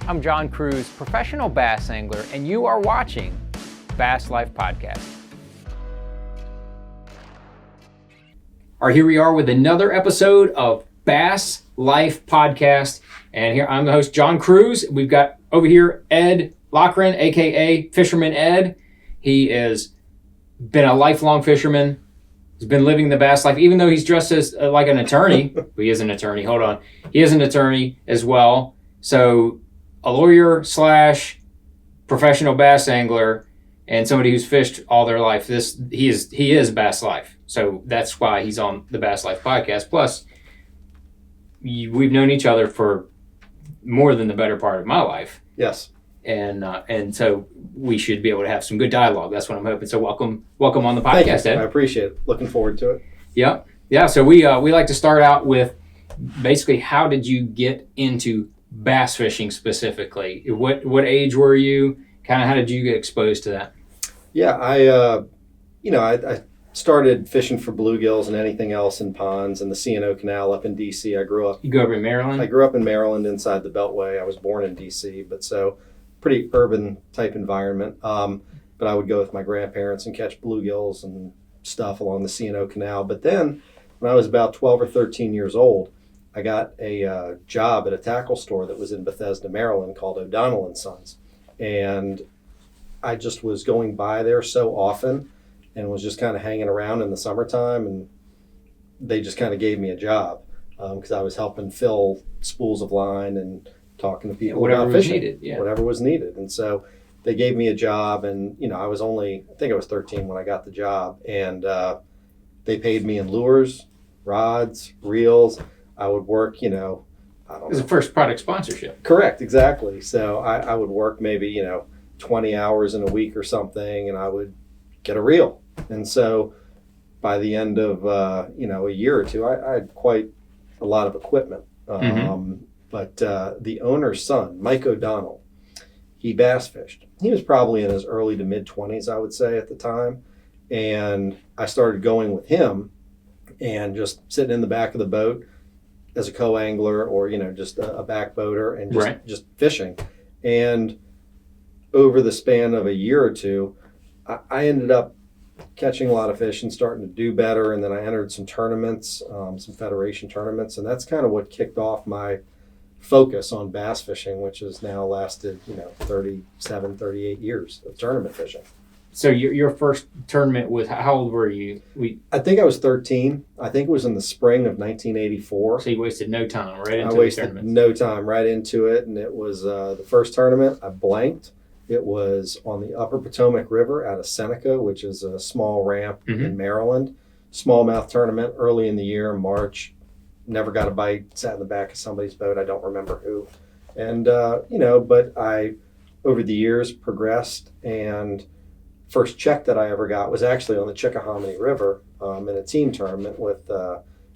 I'm John Cruz, professional bass angler, and you are watching Bass Life Podcast. All right, here we are with another episode of Bass Life Podcast. And here I'm the host, John Cruz. We've got over here Ed Loughran, aka Fisherman Ed. He has been a lifelong fisherman. He's been living the bass life, even though he's dressed as like an attorney. But he is an attorney. Hold on. He is an attorney as well. So a lawyer slash professional bass angler and somebody who's fished all their life. He is Bass Life. So that's why he's on the Bass Life Podcast. Plus, we've known each other for more than the better part of my life. Yes. And so we should be able to have some good dialogue. That's what I'm hoping. So welcome on the podcast, Ed. I appreciate it. Looking forward to it. Yeah. So we like to start out with basically, how did you get into bass fishing specifically? What age were you? Kind of how did you get exposed to that? Yeah, I started fishing for bluegills and anything else in ponds in the C&O Canal up in D.C. You grew up in Maryland? I grew up in Maryland inside the Beltway. I was born in D.C., but so pretty urban type environment. But I would go with my grandparents and catch bluegills and stuff along the C&O Canal. But then when I was about 12 or 13 years old, I got a job at a tackle store that was in Bethesda, Maryland called O'Donnell and Sons. And I just was going by there so often and was just kind of hanging around in the summertime. And they just kind of gave me a job because I was helping fill spools of line and talking to people about fishing. Whatever was needed. And so they gave me a job, and, I was I think I was 13 when I got the job. And they paid me in lures, rods, reels. I would work, I don't know. It was the first product sponsorship. Correct, exactly. So I would work maybe, 20 hours in a week or something, and I would get a reel. And so by the end of, a year or two, I had quite a lot of equipment. But the owner's son, Mike O'Donnell, he bass fished. He was probably in his early to mid-20s, I would say, at the time. And I started going with him and just sitting in the back of the boat as a co-angler or, just a back boater and just fishing. And over the span of a year or two, I ended up catching a lot of fish and starting to do better. And then I entered some tournaments, some federation tournaments. And that's kind of what kicked off my focus on bass fishing, which has now lasted, 37, 38 years of tournament fishing. So your first tournament was, how old were you? I think I was 13. I think it was in the spring of 1984. So you wasted no time right into I wasted no time right into it. And it was the first tournament I blanked. It was on the Upper Potomac River out of Seneca, which is a small ramp in Maryland. Smallmouth tournament early in the year, March. Never got a bite, sat in the back of somebody's boat. I don't remember who. And, but I, over the years, progressed, and first check that I ever got was actually on the Chickahominy River in a team tournament with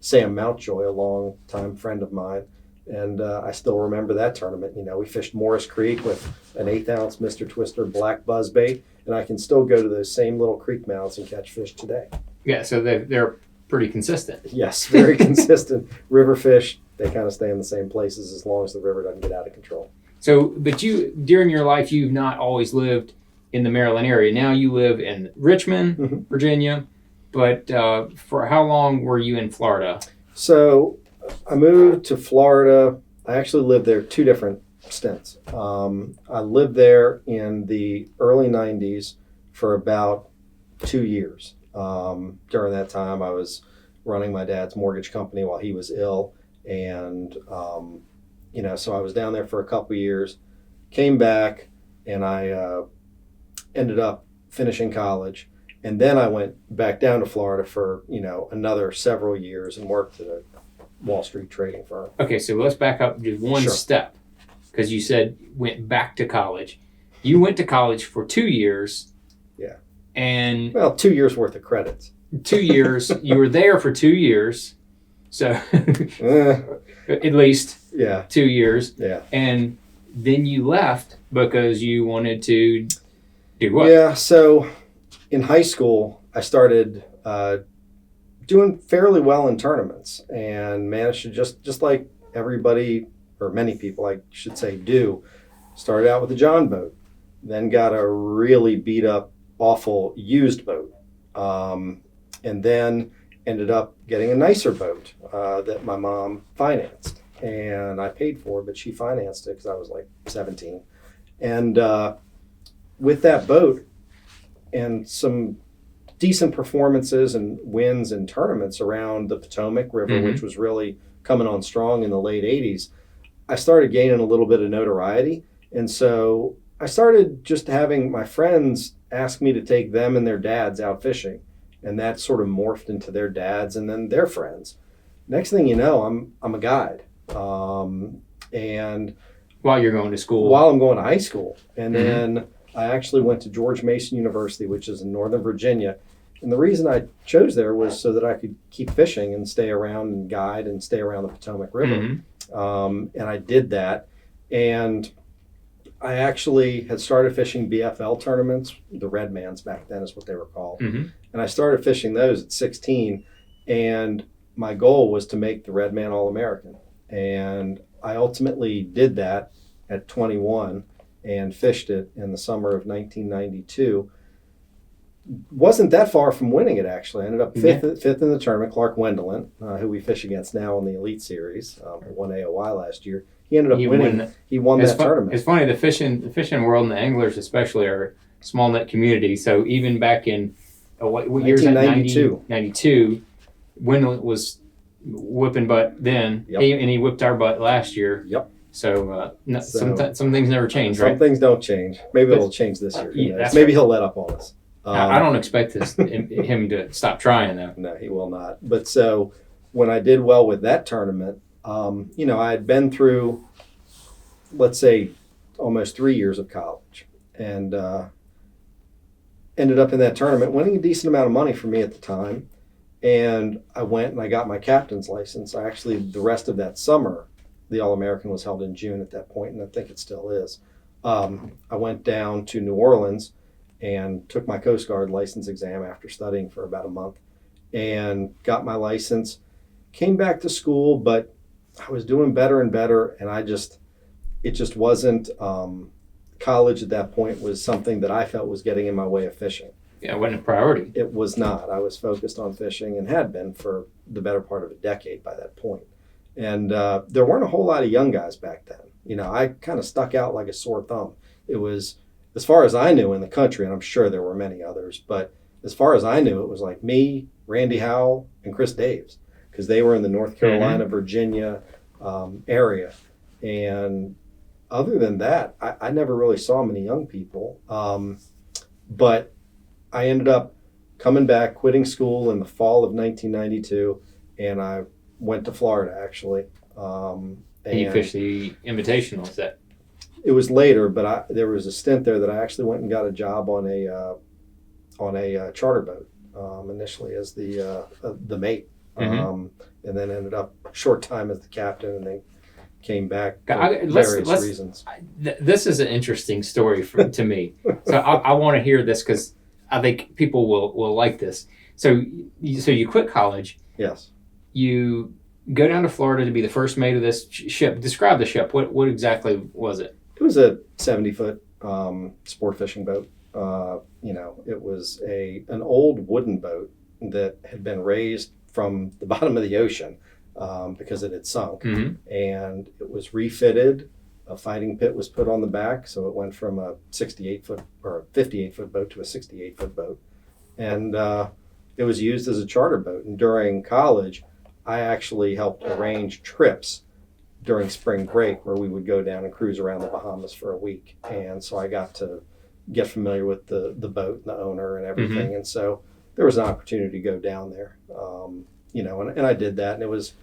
Sam Mountjoy, a long-time friend of mine. And I still remember that tournament. We fished Morris Creek with an 1/8-ounce Mr. Twister black buzzbait, and I can still go to those same little creek mouths and catch fish today. Yeah, so they're pretty consistent. Yes, very consistent. River fish, they kind of stay in the same places as long as the river doesn't get out of control. So, but during your life, you've not always lived in the Maryland area. Now you live in Richmond, Virginia. But for how long were you in Florida? So I moved to Florida. I actually lived there 2 different stints. I lived there in the early 90s for about 2 years. During that time, I was running my dad's mortgage company while he was ill. And, so I was down there for a couple years, came back, and I ended up finishing college. And then I went back down to Florida for, another several years and worked at a Wall Street trading firm. Okay, so let's back up just one step, because you said went back to college. You went to college for 2 years. Yeah. And 2 years worth of credits. 2 years. You were there for 2 years. So at least 2 years. Yeah. And then you left because you wanted to do what? Yeah, so in high school, I started doing fairly well in tournaments and managed to just like everybody, or many people I should say, do, Started out with a John boat, then got a really beat up, awful used boat, and then ended up getting a nicer boat that my mom financed. And I paid for it, but she financed it because I was like 17. And with that boat and some decent performances and wins in tournaments around the Potomac River, which was really coming on strong in the late 80s, I started gaining a little bit of notoriety. And so I started just having my friends ask me to take them and their dads out fishing. And that sort of morphed into their dads and then their friends. Next thing you know, I'm a guide. And while you're going to school? While I'm going to high school. And then I actually went to George Mason University, which is in Northern Virginia. And the reason I chose there was so that I could keep fishing and stay around and guide and stay around the Potomac River. And I did that. And I actually had started fishing BFL tournaments. The Redmans back then is what they were called. And I started fishing those at 16. And my goal was to make the Redman All-American. And I ultimately did that at 21 and fished it in the summer of 1992. Wasn't that far from winning it, actually. I ended up fifth in the tournament. Clark Wendelin, who we fish against now in the Elite Series, won AOY last year. He ended up winning. He won that tournament. It's funny, the fishing world and the anglers especially are a small net community. So even back in, what year is that? 92. Wendelin was whipping butt then, and he whipped our butt last year. So, some things never change, right? Some things don't change. Maybe it'll change this year. Maybe he'll let up on us. I don't expect him to stop trying, though. No, he will not. But so when I did well with that tournament, I had been through, let's say, almost 3 years of college, and ended up in that tournament winning a decent amount of money for me at the time. And I went and I got my captain's license. The rest of that summer, the All-American was held in June at that point, and I think it still is. I went down to New Orleans and took my Coast Guard license exam after studying for about a month and got my license. Came back to school, but I was doing better and better, and it just wasn't, college at that point was something that I felt was getting in my way of fishing. Yeah, it wasn't a priority. It was not. I was focused on fishing and had been for the better part of a decade by that point. And there weren't a whole lot of young guys back then. I kind of stuck out like a sore thumb. It was, as far as I knew in the country, and I'm sure there were many others, but as far as I knew, it was like me, Randy Howell, and Chris Daves, because they were in the North Carolina, Virginia area. And other than that, I never really saw many young people. But I ended up coming back, quitting school in the fall of 1992, and I went to Florida, actually. And you fished the Invitational, is that? It was later, but there was a stint there that I actually went and got a job on a charter boat, initially as the mate, and then ended up a short time as the captain, and then came back for various reasons. This is an interesting story to me. So I want to hear this because I think people will like this. So you quit college. Yes. You go down to Florida to be the first mate of this ship. Describe the ship. What exactly was it? It was a 70-foot sport fishing boat. It was an old wooden boat that had been raised from the bottom of the ocean because it had sunk. And it was refitted. A fighting pit was put on the back, so it went from a 68-foot or a 58-foot boat to a 68-foot boat. And it was used as a charter boat. And during college, I actually helped arrange trips during spring break where we would go down and cruise around the Bahamas for a week. And so I got to get familiar with the boat and the owner and everything. And so there was an opportunity to go down there, and I did that, and it was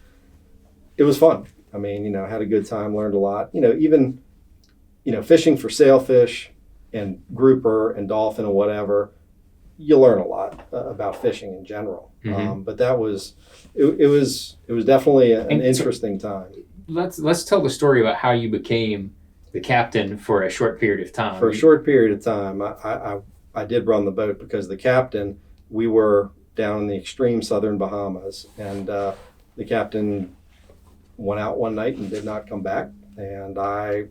fun. I mean, had a good time, learned a lot. Even fishing for sailfish and grouper and dolphin and whatever, you learn a lot about fishing in general. But that was it was definitely an interesting time. Let's tell the story about how you became the captain for a short period of time. For a short period of time, I did run the boat because the captain, we were down in the extreme southern Bahamas, and the captain went out one night and did not come back, and I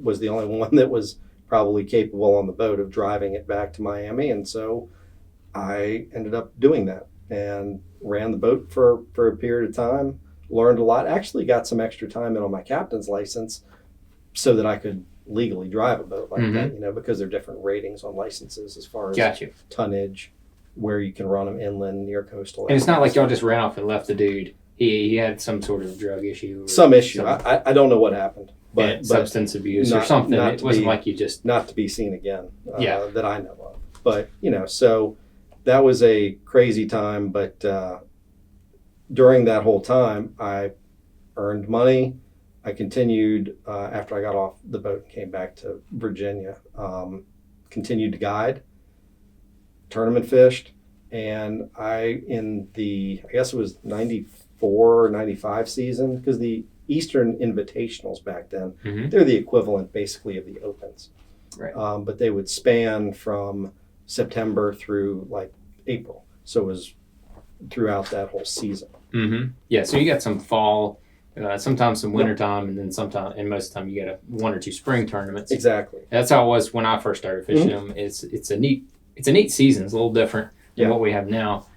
was the only one that was probably capable on the boat of driving it back to Miami. And so I ended up doing that and ran the boat for a period of time, learned a lot, actually got some extra time in on my captain's license so that I could legally drive a boat like that, because there are different ratings on licenses as far as tonnage, where you can run them inland, near coastal. And it's not like y'all just ran off and left the dude. He had some sort of drug issue. Some issue. I don't know what happened. But substance abuse or something. It wasn't like you just... Not to be seen again that I know of. But, so that was a crazy time. But during that whole time, I earned money. I continued after I got off the boat and came back to Virginia. Continued to guide, tournament fished. And I guess it was 94 or 95 season, because the Eastern Invitationals back then, they're the equivalent basically of the Opens. Right. But they would span from September through like April. So it was throughout that whole season. Yeah, so you got some fall, sometimes some wintertime, and then most of the time you get one or two spring tournaments. Exactly. That's how it was when I first started fishing them. It's a neat season. It's a little different than what we have now.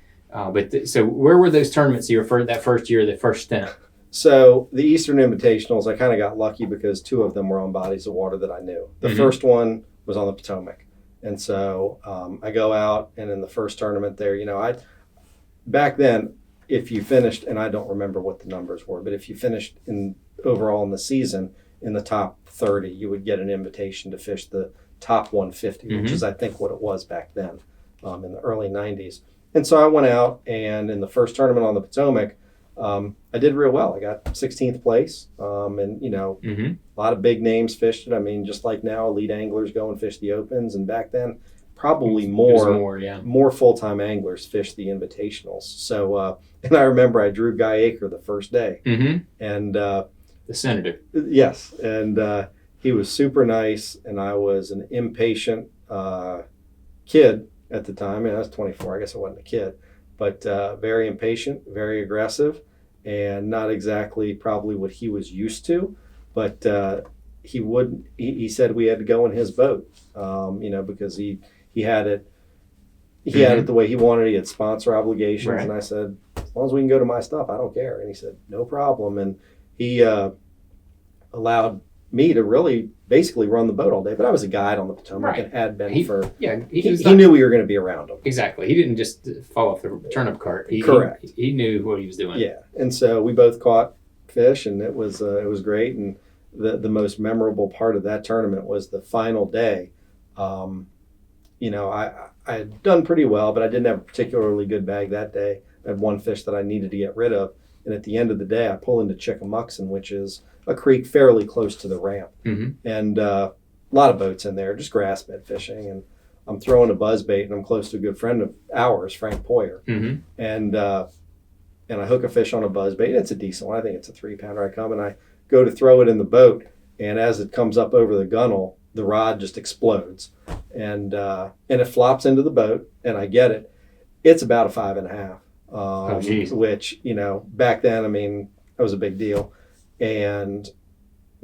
So where were those tournaments you referred that first year, the first stint? So the Eastern Invitationals, I kind of got lucky because two of them were on bodies of water that I knew. The first one was on the Potomac. And so I go out, and in the first tournament there, back then, if you finished, and I don't remember what the numbers were, but if you finished overall in the season in the top 30, you would get an invitation to fish the top 150, which is, I think, what it was back then in the early 90s. And so I went out, and in the first tournament on the Potomac, I did real well. I got 16th place, and a lot of big names fished it. I mean, just like now, elite anglers go and fish the Opens, and back then, probably more full-time anglers fished the Invitationals. So, and I remember I drew Guy Aker the first day, and the senator. Yes, and he was super nice, and I was an impatient kid at the time. I was 24. I guess I wasn't a kid. But very impatient, very aggressive, and not exactly probably what he was used to. But he said we had to go in his boat, because he had it the way he wanted. He had sponsor obligations, right. And I said, as long as we can go to my stuff, I don't care. And he said, no problem. And he allowed me to really basically run the boat all day, but I was a guide on the Potomac and had been he knew we were going to be around him. Exactly. He didn't just fall off the turnip cart. Correct. He knew what he was doing. Yeah. And so we both caught fish, and it was great. And the most memorable part of that tournament was the final day. I had done pretty well, but I didn't have a particularly good bag that day. I had one fish that I needed to get rid of. And at the end of the day, I pull into Chickamuxon, which is a creek fairly close to the ramp. And a lot of boats in there, just grass bed fishing. And I'm throwing a buzzbait, and I'm close to a good friend of ours, Frank Poyer. And I hook a fish on a buzzbait. It's a decent one. I think it's a 3-pounder. I come and I go to throw it in the boat. And as it comes up over the gunnel, the rod just explodes. And it flops into the boat, and I get it. It's about a 5.5. Which, back then, I mean, that was a big deal. And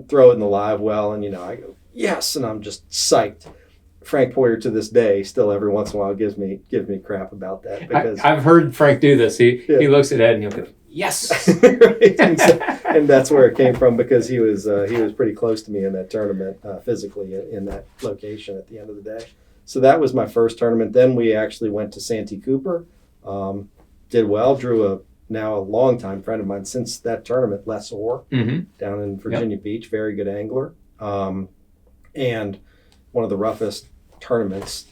throw it in the live well, and, I go, yes, and I'm just psyched. Frank Poyer to this day still every once in a while gives me crap about that. Because I've heard Frank do this. He looks at Ed and he'll go, yes. Right? And that's where it came from, because he was pretty close to me in that tournament physically in that location at the end of the day. So that was my first tournament. Then we actually went to Santee Cooper. Did well, drew now a longtime friend of mine since that tournament, Les Orr, down in Virginia Beach, very good angler. And one of the roughest tournaments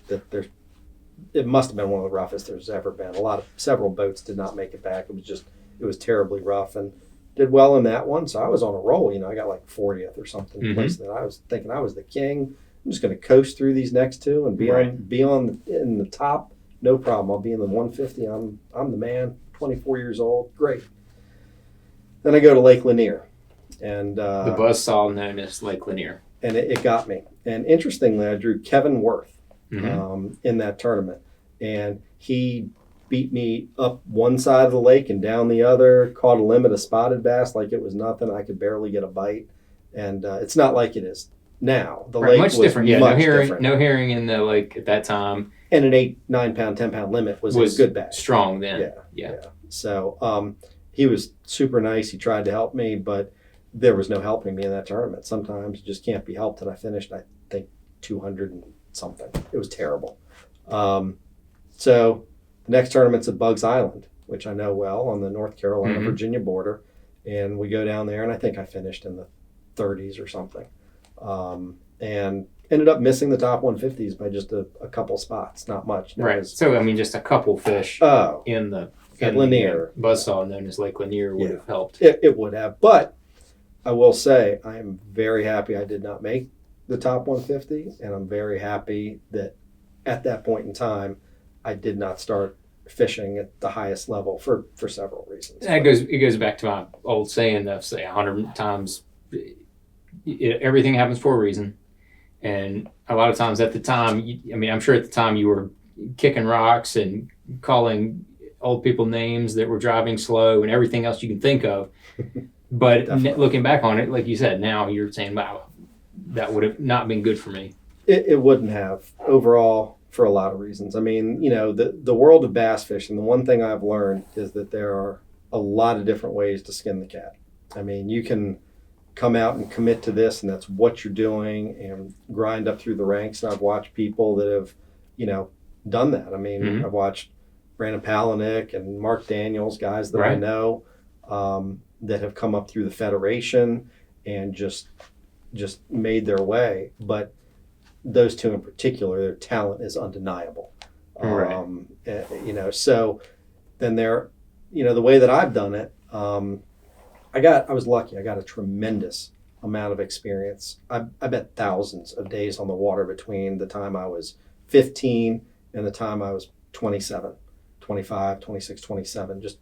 it must have been one of the roughest there's ever been. Several boats did not make it back. It was terribly rough, and did well in that one. So I was on a roll, I got like 40th or something place that I was thinking I was the king. I'm just going to coast through these next two and be in the top. No problem. I'll be in the 150. I'm the man. 24 years old. Great. Then I go to Lake Lanier, and the buzzsaw known as Lake Lanier, and it got me. And interestingly, I drew Kevin Worth in that tournament, and he beat me up one side of the lake and down the other. Caught a limit of spotted bass like it was nothing. I could barely get a bite, and it's not like it is now. The Right, lake much was different. Yeah, much different. no herring in the lake at that time. And an 8, 9 pound, 10 pound limit was a good bag. Strong then. Yeah. So he was super nice. He tried to help me, but there was no helping me in that tournament. Sometimes you just can't be helped. And I finished, I think, 200 and something. It was terrible. So the next tournament's at Bugs Island, which I know well, on the North Carolina, Virginia border. And we go down there, and I think I finished in the 30s or something. And ended up missing the top 150s by just a couple spots, not much. Right. So, I mean, just a couple fish in the Lanier. Buzzsaw known as Lake Lanier would have helped. It would have. But I will say I am very happy I did not make the top 150, and I'm very happy that at that point in time I did not start fishing at the highest level for several reasons. It goes back to my old saying of, say, 100 times, everything happens for a reason. And a lot of times at the time, I'm sure at the time you were kicking rocks and calling old people names that were driving slow and everything else you can think of. But looking back on it, like you said, now you're saying, wow, that would have not been good for me. It wouldn't have overall for a lot of reasons. I mean, the world of bass fishing, the one thing I've learned is that there are a lot of different ways to skin the cat. I mean, you can come out and commit to this, and that's what you're doing, and grind up through the ranks. And I've watched people that have, done that. I mean, I've watched Brandon Palaniuk and Mark Daniels, guys that I know, that have come up through the Federation and just made their way. But those two in particular, their talent is undeniable. So then the way that I've done it, I was lucky. I got a tremendous amount of experience. I bet thousands of days on the water between the time I was 15 and the time I was 27, 25, 26, 27, just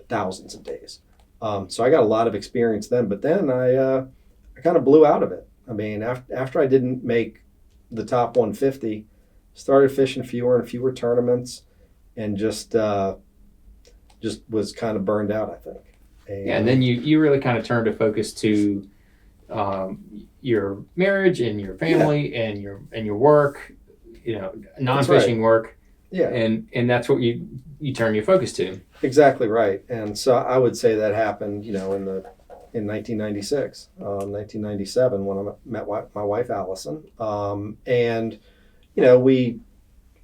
thousands of days. So I got a lot of experience then, but then I kind of blew out of it. I mean, after I didn't make the top 150, started fishing fewer and fewer tournaments, and just was kind of burned out, I think. And then you really kind of turned to focus to your marriage and your family and your work, non-fishing work. Yeah. And that's what you turn your focus to. Exactly right. And so I would say that happened, in 1996, 1997, when I met my wife, Allison.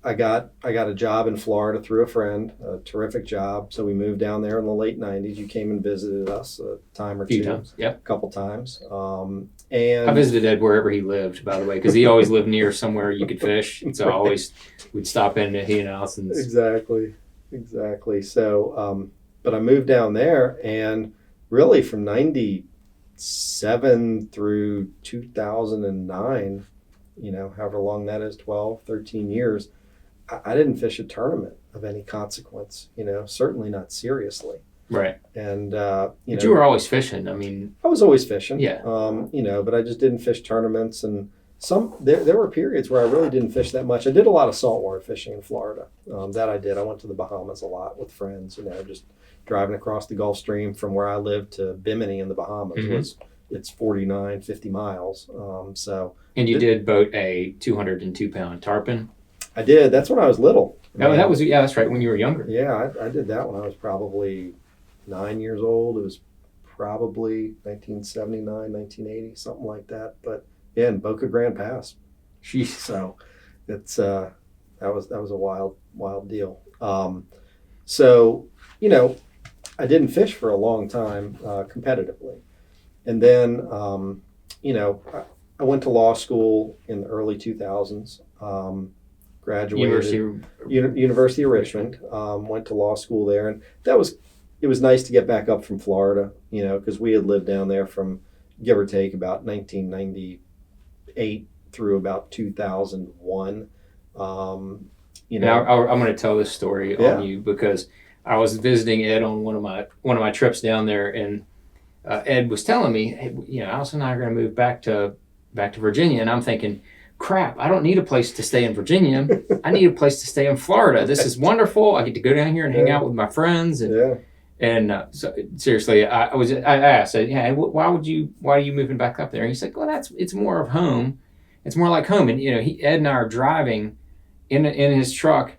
I got a job in Florida through a friend, a terrific job. So we moved down there in the late 90s. You came and visited us a time or two. A few times, yeah. A couple times. And I visited Ed wherever he lived, by the way, because he always lived near somewhere you could fish. So we'd stop in at he and Allison's. Exactly. So, but I moved down there, and really from 97 through 2009, however long that is, 12, 13 years, I didn't fish a tournament of any consequence, certainly not seriously. Right. And, but you were always fishing. I mean, I was always fishing. Yeah. But I just didn't fish tournaments, and there were periods where I really didn't fish that much. I did a lot of saltwater fishing in Florida. That I did. I went to the Bahamas a lot with friends, just driving across the Gulf Stream from where I lived to Bimini in the Bahamas. It's 49, 50 miles. And you did boat a 202-pound tarpon? I did. That's when I was little. That's right, when you were younger. Yeah, I did that when I was probably 9 years old. It was probably 1979, 1980, something like that. But yeah, in Boca Grande Pass. Jeez. So it's that was a wild deal. I didn't fish for a long time competitively. And then, I went to law school in the early 2000s, graduated University of Richmond, went to law school there. And it was nice to get back up from Florida, because we had lived down there from, give or take, about 1998 through about 2001. I'm going to tell this story on you, because I was visiting Ed on one of my trips down there, and Ed was telling me, hey, Allison and I are going to move back to Virginia, and I'm thinking, crap, I don't need a place to stay in Virginia. I need a place to stay in Florida. This is wonderful. I get to go down here and hang out with my friends, and And so seriously, I asked, yeah, why are you moving back up there? And he said, well, it's more of home. It's more like home. And, Ed and I are driving in his truck,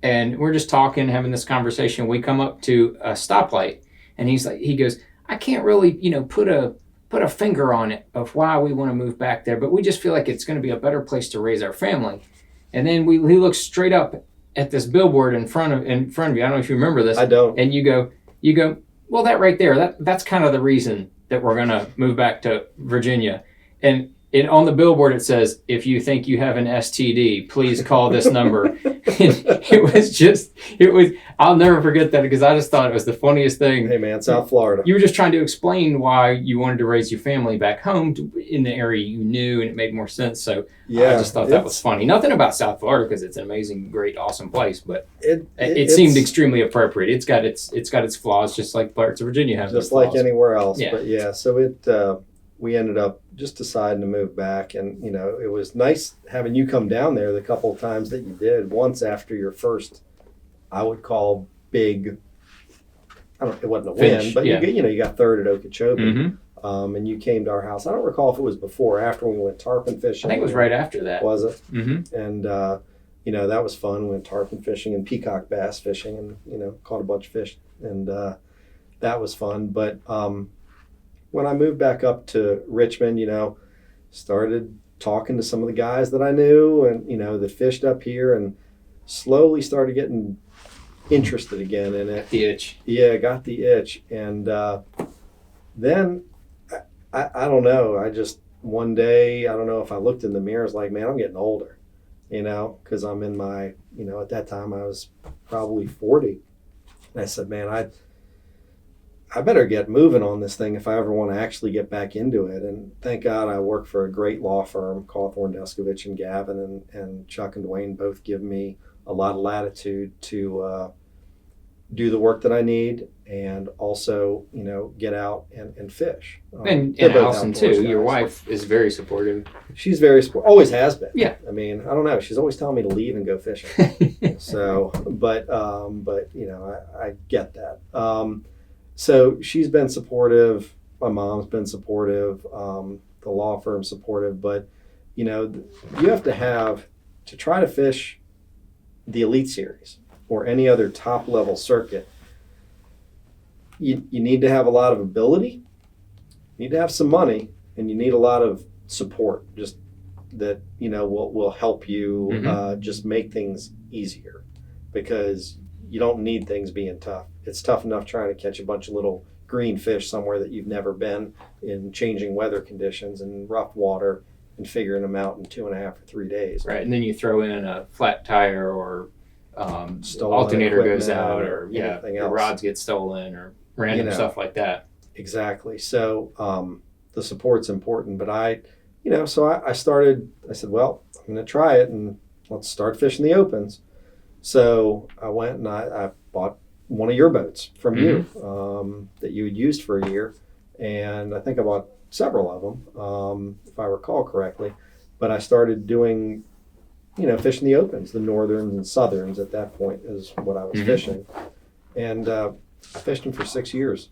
and we're just talking, having this conversation. We come up to a stoplight, and he goes, I can't really, put a finger on it of why we want to move back there, but we just feel like it's going to be a better place to raise our family. And then he looks straight up at this billboard in front of you. I don't know if you remember this. I don't. And you go, well, that right there, that's kind of the reason that we're going to move back to Virginia. And on the billboard, it says, if you think you have an STD, please call this number. I'll never forget that, because I just thought it was the funniest thing. Hey, man, South Florida. You were just trying to explain why you wanted to raise your family back home in the area you knew, and it made more sense. So yeah, I just thought that was funny. Nothing about South Florida, because it's an amazing, great, awesome place, but it seemed extremely appropriate. It's got its flaws, just like parts of Virginia have. Just like flaws. Anywhere else. Yeah. But yeah, so we ended up just deciding to move back, and it was nice having you come down there the couple of times that you did. Once after your first, I would call big, it wasn't a win, but you got third at Okeechobee. Mm-hmm. And you came to our house. I don't recall if it was before or after we went tarpon fishing. I think it was right after that. Was it? Mm-hmm. And that was fun. We went tarpon fishing and peacock bass fishing, and caught a bunch of fish, and that was fun. But when I moved back up to Richmond, started talking to some of the guys that I knew, and that fished up here, and slowly started getting interested again in it. The itch. Yeah, got the itch. And then I don't know. I just one day, I don't know if I looked in the mirror, I was like, man, I'm getting older, because I'm in my, at that time I was probably 40. And I said, man, I better get moving on this thing if I ever want to actually get back into it. And thank God I work for a great law firm, Cawthorne, Descovich, and Gavin, and Chuck and Dwayne both give me a lot of latitude to do the work that I need, and also, get out and fish. And Allison too, your wife is very supportive. She's very always has been. Yeah. I mean, I don't know. She's always telling me to leave and go fishing. So, but I get that. So she's been supportive. My mom's been supportive. The law firm's supportive. But, you have to try to fish the Elite Series or any other top level circuit. You need to have a lot of ability, you need to have some money, and you need a lot of support, just that, will help you just make things easier, because you don't need things being tough. It's tough enough trying to catch a bunch of little green fish somewhere that you've never been, in changing weather conditions and rough water, and figuring them out in 2.5 or 3 days. Right, and then you throw in a flat tire, or alternator goes out, or your rods get stolen, or random stuff like that. Exactly. So the support's important. But I said, well, I'm going to try it, and let's start fishing the opens. So I went and I bought one of your boats from you that you had used for a year. And I think I bought several of them, if I recall correctly. But I started doing, fishing the opens, the northerns and southerns at that point is what I was fishing. And I fished them for 6 years,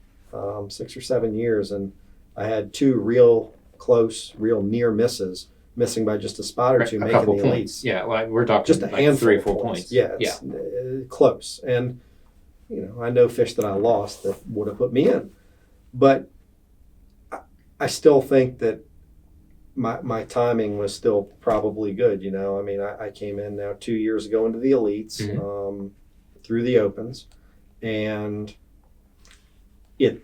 6 or 7 years. And I had 2 real close, real near misses, missing by just a spot or two, making the elites. Yeah, well, we're talking just a handful, 3 or 4 points. Yeah, it's close. And, I know fish that I lost that would have put me in. But I still think that my timing was still probably good. I mean, I came in now 2 years ago into the elites through the opens, and it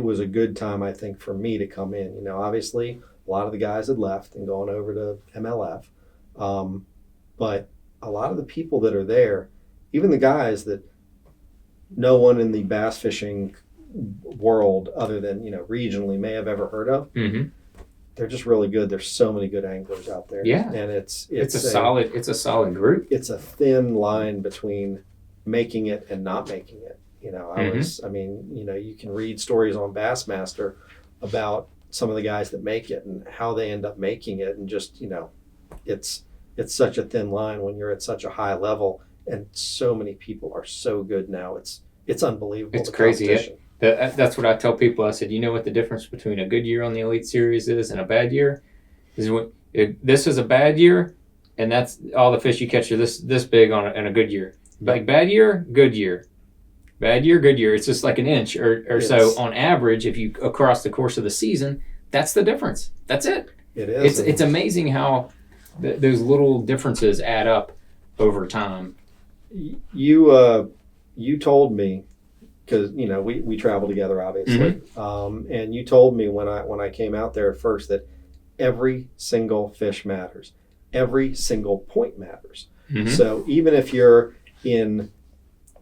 was a good time, I think, for me to come in. Obviously a lot of the guys had left and gone over to MLF, but a lot of the people that are there, even the guys that no one in the bass fishing world other than regionally may have ever heard of, they're just really good. There's so many good anglers out there. Yeah, and it's a solid group. It's a thin line between making it and not making it. You can read stories on Bassmaster about some of the guys that make it and how they end up making it, and just it's such a thin line when you're at such a high level, and so many people are so good now. It's it's unbelievable. It's the crazy. competition. That's what I tell people. I said, you know what the difference between a good year on the Elite Series is and a bad year? This is a bad year, and that's all the fish you catch are this big in a good year. Like bad year, good year. Bad year, good year. It's just like an inch or so on average. If you across the course of the season, that's the difference. That's it. It is. It's amazing how those little differences add up over time. You told me, because we travel together obviously, and you told me when I came out there at first that every single fish matters, every single point matters. So even if you're in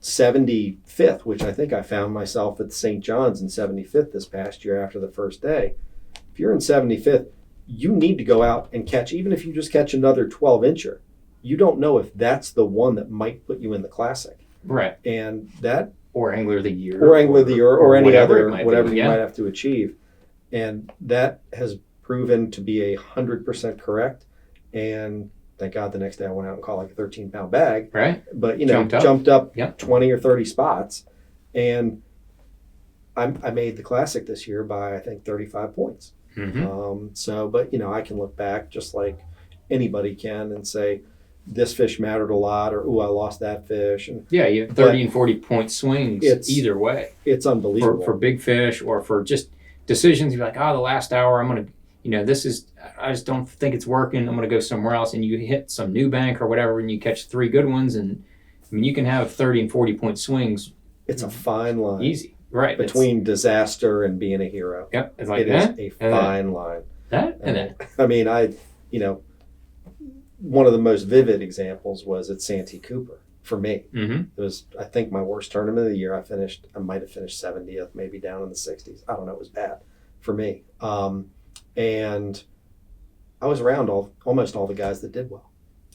75th, which I think I found myself at St. John's in 75th this past year after the first day, if you're in 75th, you need to go out and catch, even if you just catch another 12-incher. You don't know if that's the one that might put you in the Classic. Right. And that... Or Angler of the Year. Or any whatever other, whatever you might have to achieve. And that has proven to be 100% correct. And thank God the next day I went out and caught like a 13-pound bag. Right. But, jumped up 20 or 30 spots. And I made the Classic this year by, I think, 35 points. But I can look back just like anybody can and say, this fish mattered a lot, or, I lost that fish. And you have 30 and 40 point swings either way. It's unbelievable. For big fish or for just decisions. You're like, the last hour I'm going to, I just don't think it's working. I'm going to go somewhere else. And you hit some new bank or whatever, and you catch 3 good ones. And you can have 30 and 40 point swings. It's a fine line. Easy. Right. Between disaster and being a hero. Yep. It's like it that. Is a fine line. That and that. I mean, one of the most vivid examples was at Santee Cooper for me. It was, I think, my worst tournament of the year. I might have finished 70th, maybe down in the 60s. I don't know. It was bad for me. And I was around almost all the guys that did well.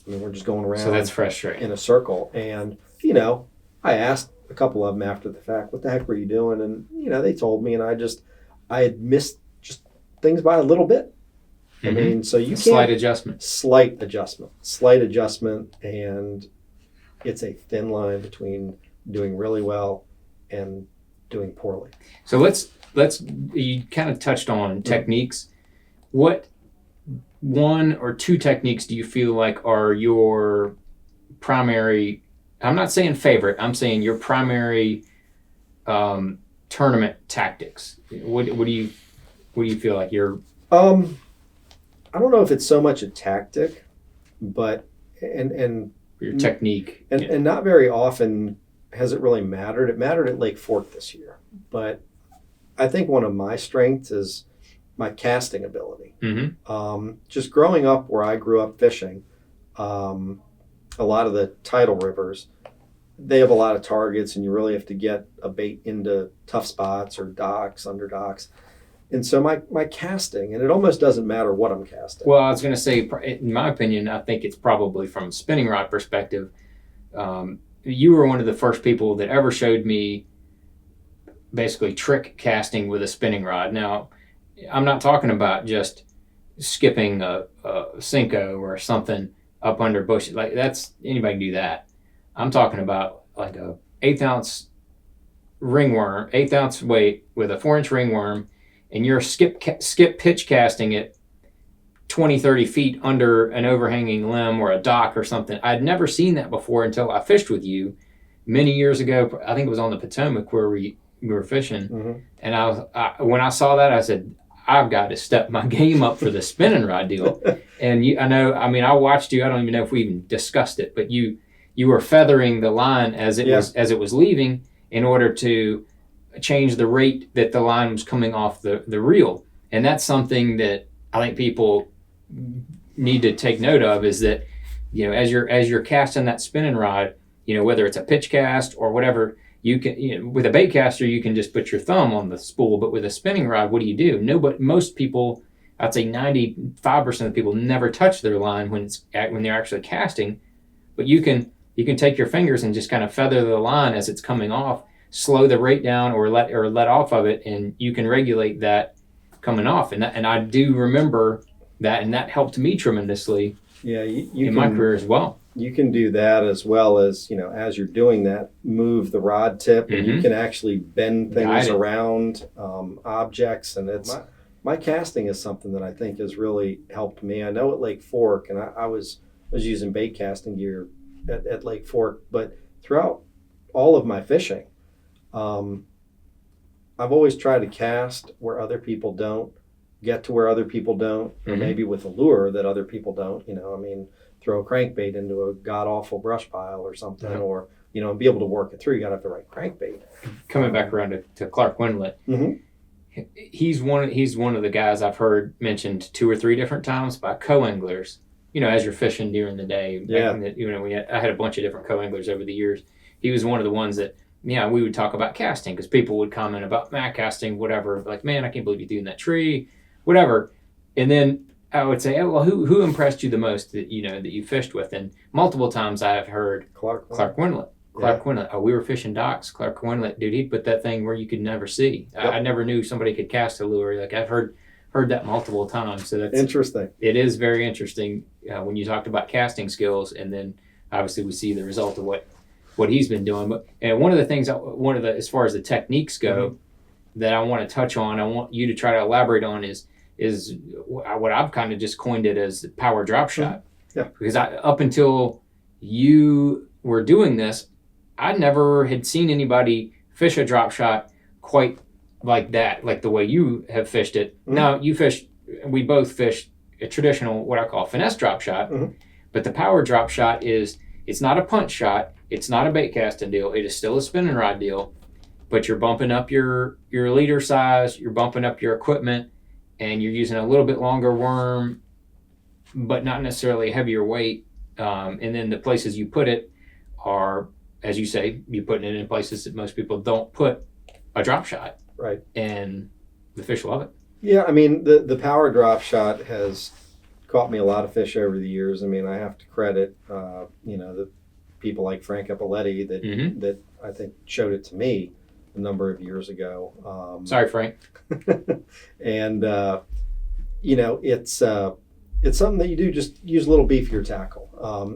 I mean, we're just going around. So that's frustrating. In a circle. And, I asked a couple of them after the fact, what the heck were you doing? And, they told me, and I had missed just things by a little bit. I mean, so you can't... Slight adjustment, and it's a thin line between doing really well and doing poorly. So let's you kind of touched on techniques. What one or two techniques do you feel like are your primary, I'm not saying favorite, I'm saying your primary tournament tactics? What do you feel like your... I don't know if it's so much a tactic, but and your technique, and not very often has it really mattered. It mattered at Lake Fork this year, but I think one of my strengths is my casting ability. Just growing up where I grew up fishing, a lot of the tidal rivers, they have a lot of targets, and you really have to get a bait into tough spots or docks, under docks. And so my casting, and it almost doesn't matter what I'm casting. Well, I was going to say, in my opinion, I think it's probably from a spinning rod perspective. You were one of the first people that ever showed me basically trick casting with a spinning rod. Now, I'm not talking about just skipping a Cinco or something up under bushes. Like anybody can do that. I'm talking about like a 1/8 ounce ringworm, 1/8 ounce weight with a 4-inch ringworm, and you're skip pitch casting it 20, 30 feet under an overhanging limb or a dock or something. I'd never seen that before until I fished with you many years ago. I think it was on the Potomac where we were fishing. And when I saw that, I said, I've got to step my game up for the spinning rod deal. And I watched you. I don't even know if we even discussed it, but you were feathering the line as it was leaving in order to change the rate that the line was coming off the reel. And that's something that I think people need to take note of, is that, as you're casting that spinning rod, whether it's a pitch cast or whatever, you can, with a bait caster, you can just put your thumb on the spool, but with a spinning rod, what do? Most people, I'd say 95% of people never touch their line when they're actually casting, but you can take your fingers and just kind of feather the line as it's coming off, slow the rate down or let off of it, and you can regulate that coming off. And I do remember that helped me tremendously Yeah, in my career as well. You can do that as well as, as you're doing that, move the rod tip, and you can actually bend things around objects. And it's my casting is something that I think has really helped me. I know at Lake Fork, and I was using bait casting gear at Lake Fork, but throughout all of my fishing, I've always tried to cast where other people don't, get to where other people don't, or maybe with a lure that other people don't. Throw a crankbait into a god-awful brush pile or something, or, and be able to work it through. You got to have the right crankbait. Coming back around to Clark Wendlandt, he's one of the guys I've heard mentioned 2 or 3 different times by co-anglers, as you're fishing during the day. Yeah. I had a bunch of different co-anglers over the years. He was one of the ones that, we would talk about casting because people would comment about mat casting, whatever, like, man, I can't believe you threw in that tree, whatever. And then I would say, well, who impressed you the most that you fished with? And multiple times I have heard Clark Wendlandt. Clark Wendlandt. Oh, we were fishing docks. Clark Wendlandt, dude, he put that thing where you could never see. Yep. I never knew somebody could cast a lure. Like I've heard that multiple times. So that's interesting. It is very interesting when you talked about casting skills, and then obviously we see the result of what he's been doing. But one of the things, as far as the techniques go, that I want to touch on, I want you to try to elaborate on is what I've kind of just coined it as power drop shot. Yeah. Because up until you were doing this, I never had seen anybody fish a drop shot quite like that, like the way you have fished it. Now we both fished a traditional, what I call finesse drop shot, but the power drop shot it's not a punch shot, it's not a bait casting deal, it is still a spinning rod deal, but you're bumping up your leader size, you're bumping up your equipment, and you're using a little bit longer worm, but not necessarily a heavier weight. And then the places you put it are, as you say, you're putting it in places that most people don't put a drop shot. Right. And the fish love it. Yeah, the power drop shot has caught me a lot of fish over the years. I have to credit, the people like Frank Eppoletti that I think showed it to me a number of years ago. Sorry, Frank. And it's something that you do, just use a little beefier tackle.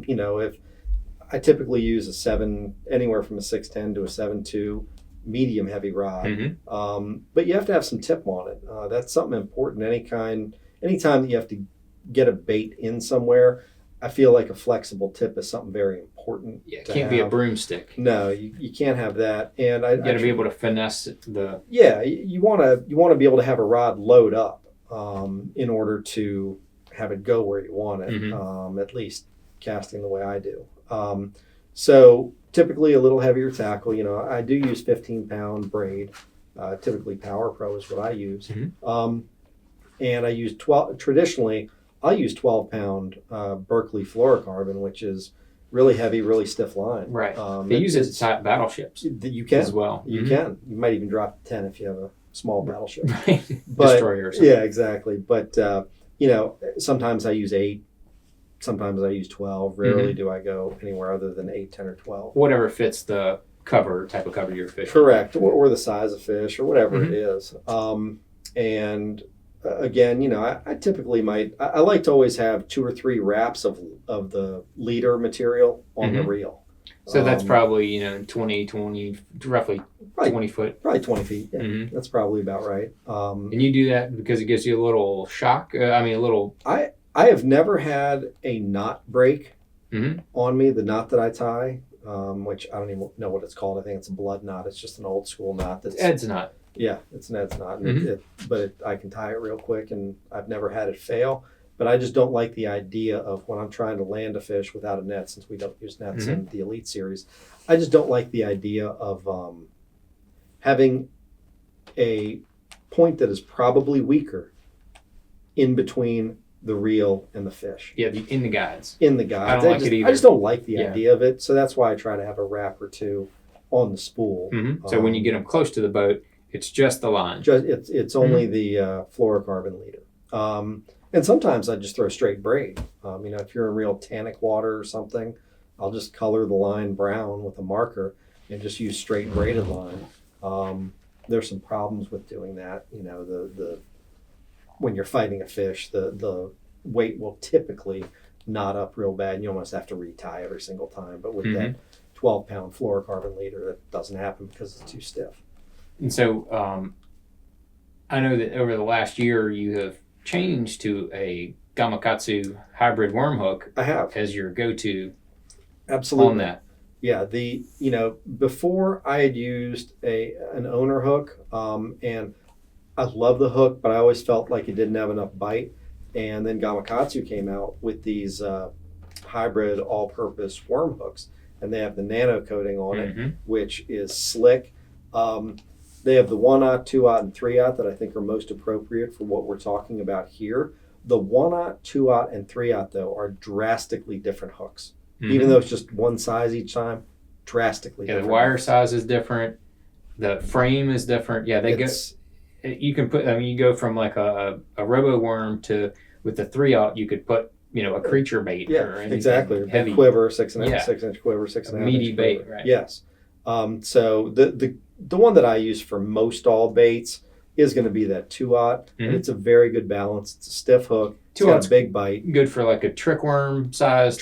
If I typically use a 7, anywhere from a 6'10" to a 7'2", medium heavy rod, but you have to have some tip on it. That's something important. Anytime that you have to get a bait in somewhere, I feel like a flexible tip is something very important. Yeah, it can't be a broomstick. No, you can't have that. And you got to be able to finesse the. Yeah, you want to be able to have a rod load up in order to have it go where you want it. At least casting the way I do. So typically a little heavier tackle. I do use 15-pound braid. Typically Power Pro is what I use. And I use 12. Traditionally, I use 12-pound Berkeley fluorocarbon, which is really heavy, really stiff line. Right. They use it to tie up battleships. You can as well. You can. You might even drop 10 if you have a small battleship. Right. Destroyer or something. Yeah, exactly. But sometimes I use 8. Sometimes I use 12. Rarely do I go anywhere other than 8, 10, or 12. Whatever fits the type of cover you're fishing. Correct. Or the size of fish or whatever it is. And again, I typically I like to always have 2 or 3 wraps of the leader material on the reel. So that's probably, 20, roughly 20 foot. Probably 20 feet. Yeah, that's probably about right. And you do that because it gives you a little shock? A little... I have never had a knot break on me, the knot that I tie, which I don't even know what it's called. I think it's a blood knot. It's just an old school knot. That's Ed's knot. Yeah, it's an Ed's knot. And I can tie it real quick, and I've never had it fail. But I just don't like the idea of when I'm trying to land a fish without a net, since we don't use nets in the Elite Series. I just don't like the idea of having a point that is probably weaker in between the reel and the fish. Yeah, in the guides. In the guides. I don't like it either. I just don't like the idea of it, so that's why I try to have a wrap or 2 on the spool. So when you get them close to the boat, it's just the line. It's only the fluorocarbon leader. And sometimes I just throw straight braid. If you're in real tannic water or something, I'll just color the line brown with a marker and just use straight braided line. There's some problems with doing that. The when you're fighting a fish, the weight will typically knot up real bad, and you almost have to retie every single time. But with that 12-pound fluorocarbon leader, that doesn't happen because it's too stiff. And so I know that over the last year you have changed to a Gamakatsu hybrid worm hook. I have. As your go-to. Absolutely. On that. Yeah, before I had used an owner hook, and I love the hook, but I always felt like it didn't have enough bite. And then Gamakatsu came out with these hybrid all-purpose worm hooks, and they have the nano coating on it, which is slick. They have the 1/0, 2/0, and 3/0 that I think are most appropriate for what we're talking about here. The 1/0, 2/0, and 3/0 though are drastically different hooks. Even though it's just one size each time, drastically different. The wire size is different. The frame is different. Yeah, you can put, you go from like a robo worm to, with the 3/0, you could put, a creature bait. Yeah, or exactly. Heavy quiver, 6-inch quiver, 6.5 meaty inch bait, quiver. right? Yes. So the one that I use for most all baits is going to be that 2/0, and it's a very good balance. It's a stiff hook. It's got a big bite. Good for like a trick worm size,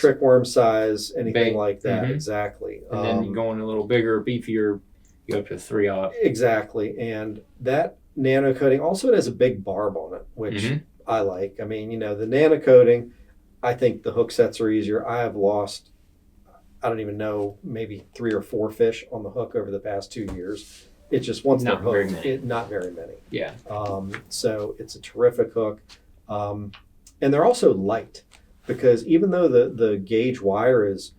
anything bait. Like that. Exactly. And then you go in a little bigger, beefier, you go up to 3/0. Exactly. And that nano coating, also it has a big barb on it, which I like. I mean, the nano coating, I think the hook sets are easier. I have lost, I don't even know, maybe 3 or 4 fish on the hook over the past 2 years. It's just once they're hooked, not very many. Yeah. So it's a terrific hook. And they're also light, because even though the gauge wire is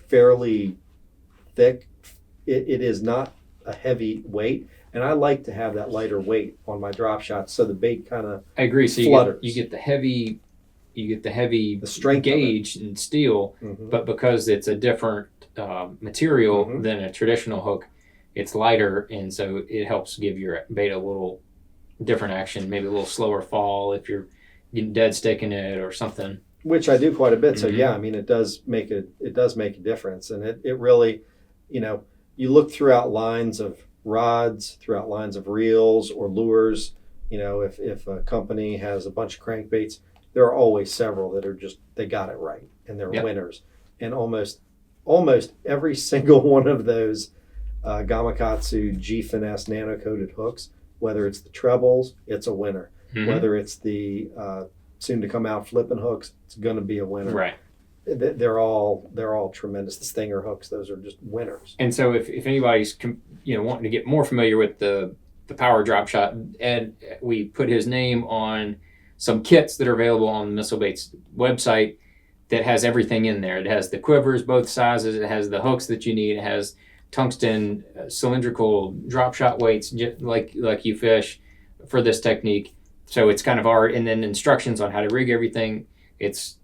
fairly thick, it is not a heavy weight. And I like to have that lighter weight on my drop shots, so the bait kind of I agree. So flutters. You get the heavy the strength gauge and steel, but because it's a different material than a traditional hook, it's lighter, and so it helps give your bait a little different action, maybe a little slower fall if you're getting dead sticking it or something. Which I do quite a bit. So yeah, I mean, it does make a difference, and it really, you look throughout lines of rods, throughout lines of reels or lures. If a company has a bunch of crankbaits, there are always several that are just, they got it right and they're winners. And almost every single one of those Gamakatsu G-Finesse nano-coated hooks, whether it's the trebles, it's a winner. Whether it's the soon-to-come-out flipping hooks, it's going to be a winner. Right. They're all tremendous. The stinger hooks, those are just winners. And so if anybody's wanting to get more familiar with the power drop shot, Ed, we put his name on some kits that are available on the Missile Baits website that has everything in there. It has the quivers, both sizes. It has the hooks that you need. It has tungsten cylindrical drop shot weights, like you fish for this technique. So it's kind of and then instructions on how to rig everything. It's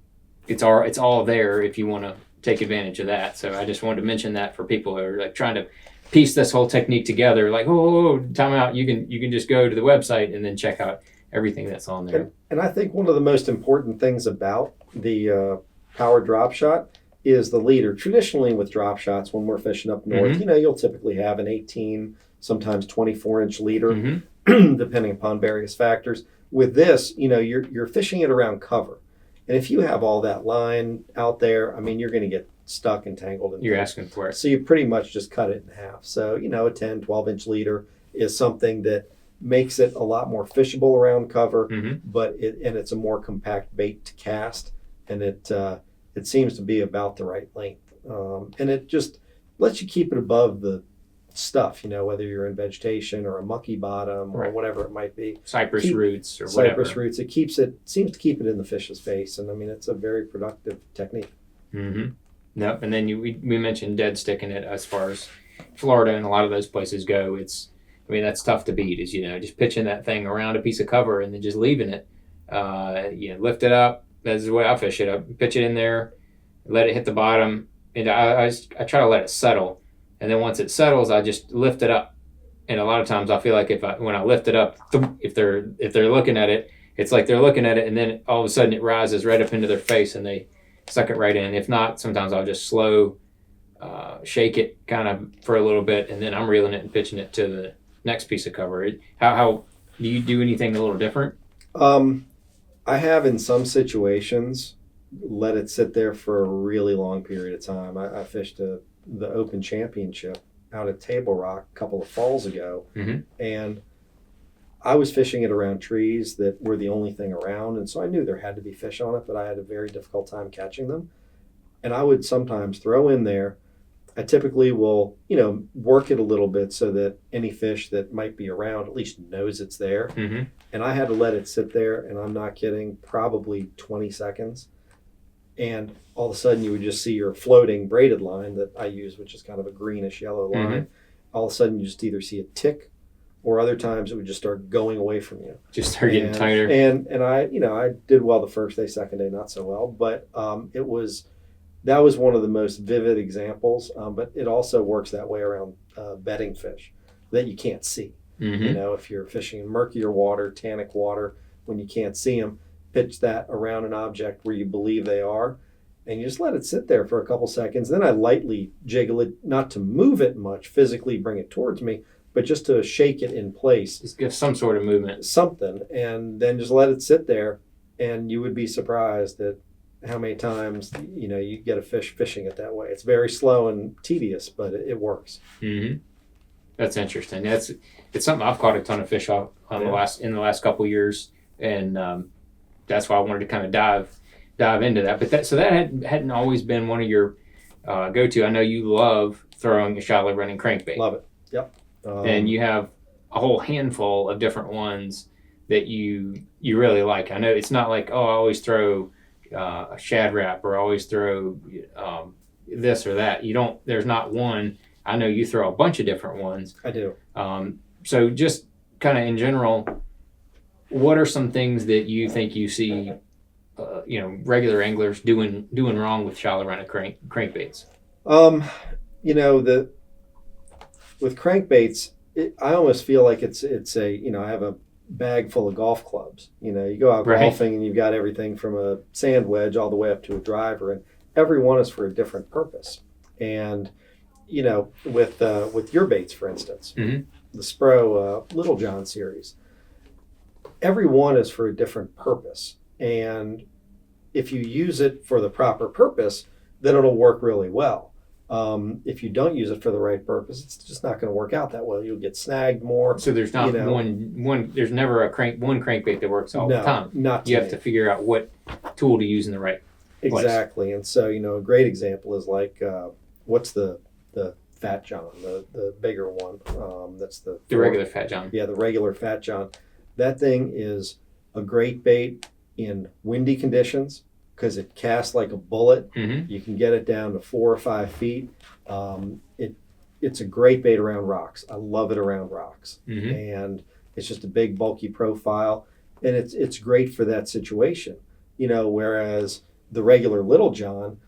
all there if you want to take advantage of that. So I just wanted to mention that for people who are like trying to piece this whole technique together. Like, time out. You can just go to the website and then check out everything that's on there. And I think one of the most important things about the power drop shot is the leader. Traditionally with drop shots, when we're fishing up north, you'll typically have an 18, sometimes 24-inch leader, depending upon various factors. With this, you're fishing it around cover. And if you have all that line out there, I mean, you're going to get stuck and tangled. You're asking for it. So you pretty much just cut it in half. So, a 10, 12-inch leader is something that makes it a lot more fishable around cover, but it's a more compact bait to cast, and it seems to be about the right length. And it just lets you keep it above the stuff, whether you're in vegetation or a mucky bottom or whatever it might be. Cypress roots or whatever. Cypress roots. It seems to keep it in the fish's face, and I mean, it's a very productive technique. Nope. And then we mentioned dead sticking it. As far as Florida and a lot of those places go, that's tough to beat, is just pitching that thing around a piece of cover and then just leaving it. Lift it up. That's the way I fish it. I pitch it in there, let it hit the bottom, and I try to let it settle. And then once it settles, I just lift it up. And a lot of times I feel like when I lift it up, if they're looking at it, it's like they're looking at it, and then all of a sudden it rises right up into their face and they suck it right in. If not, sometimes I'll just slow shake it kind of for a little bit, and then I'm reeling it and pitching it to the next piece of cover. How do you do anything a little different? I have in some situations let it sit there for a really long period of time. I fished the Open Championship out at Table Rock a couple of falls ago, and I was fishing it around trees that were the only thing around, and so I knew there had to be fish on it, but I had a very difficult time catching them. And I would sometimes throw in there. I typically will, work it a little bit so that any fish that might be around at least knows it's there. And I had to let it sit there, and I'm not kidding, probably 20 seconds. And all of a sudden you would just see your floating braided line that I use, which is kind of a greenish yellow line. All of a sudden you just either see a tick, or other times it would just start going away from you. Just start getting tighter. And I did well the first day, second day not so well, but that was one of the most vivid examples. But it also works that way around bedding fish that you can't see. If you're fishing in murkier water, tannic water, when you can't see them, pitch that around an object where you believe they are, and you just let it sit there for a couple seconds. Then I lightly jiggle it, not to move it much, physically bring it towards me, but just to shake it in place. Just give some sort of movement. Something, and then just let it sit there, and you would be surprised at how many times, you get a fish fishing it that way. It's very slow and tedious, but it works. That's interesting. It's something I've caught a ton of fish off in the last couple of years, and that's why I wanted to kind of dive into that. But that hadn't always been one of your go-to. I know you love throwing a shallow running crankbait. Love it. Yep. And you have a whole handful of different ones that you really like. I know it's not like, I always throw a shad wrap, or I always throw this or that. There's not one. I know you throw a bunch of different ones. I do. So just kind of in general, what are some things that you think you see, regular anglers doing wrong with shallow running crankbaits? With crankbaits, I almost feel like it's a, I have a bag full of golf clubs. You go out golfing and you've got everything from a sand wedge all the way up to a driver, and every one is for a different purpose. And with your baits, for instance, the Spro Little John series, every one is for a different purpose. And if you use it for the proper purpose, then it'll work really well. If you don't use it for the right purpose, it's just not going to work out that well. You'll get snagged more. So there's not one. There's never one crankbait that works all the time. You have to figure out what tool to use in the right place. Exactly. And so a great example is like what's the Fat John, the bigger one. That's the regular Fat John. Yeah, the regular Fat John. That thing is a great bait in windy conditions, because it casts like a bullet. You can get it down to 4 or 5 feet. It's a great bait around rocks. I love it around rocks. And it's just a big, bulky profile. And it's great for that situation. Whereas the regular Little John,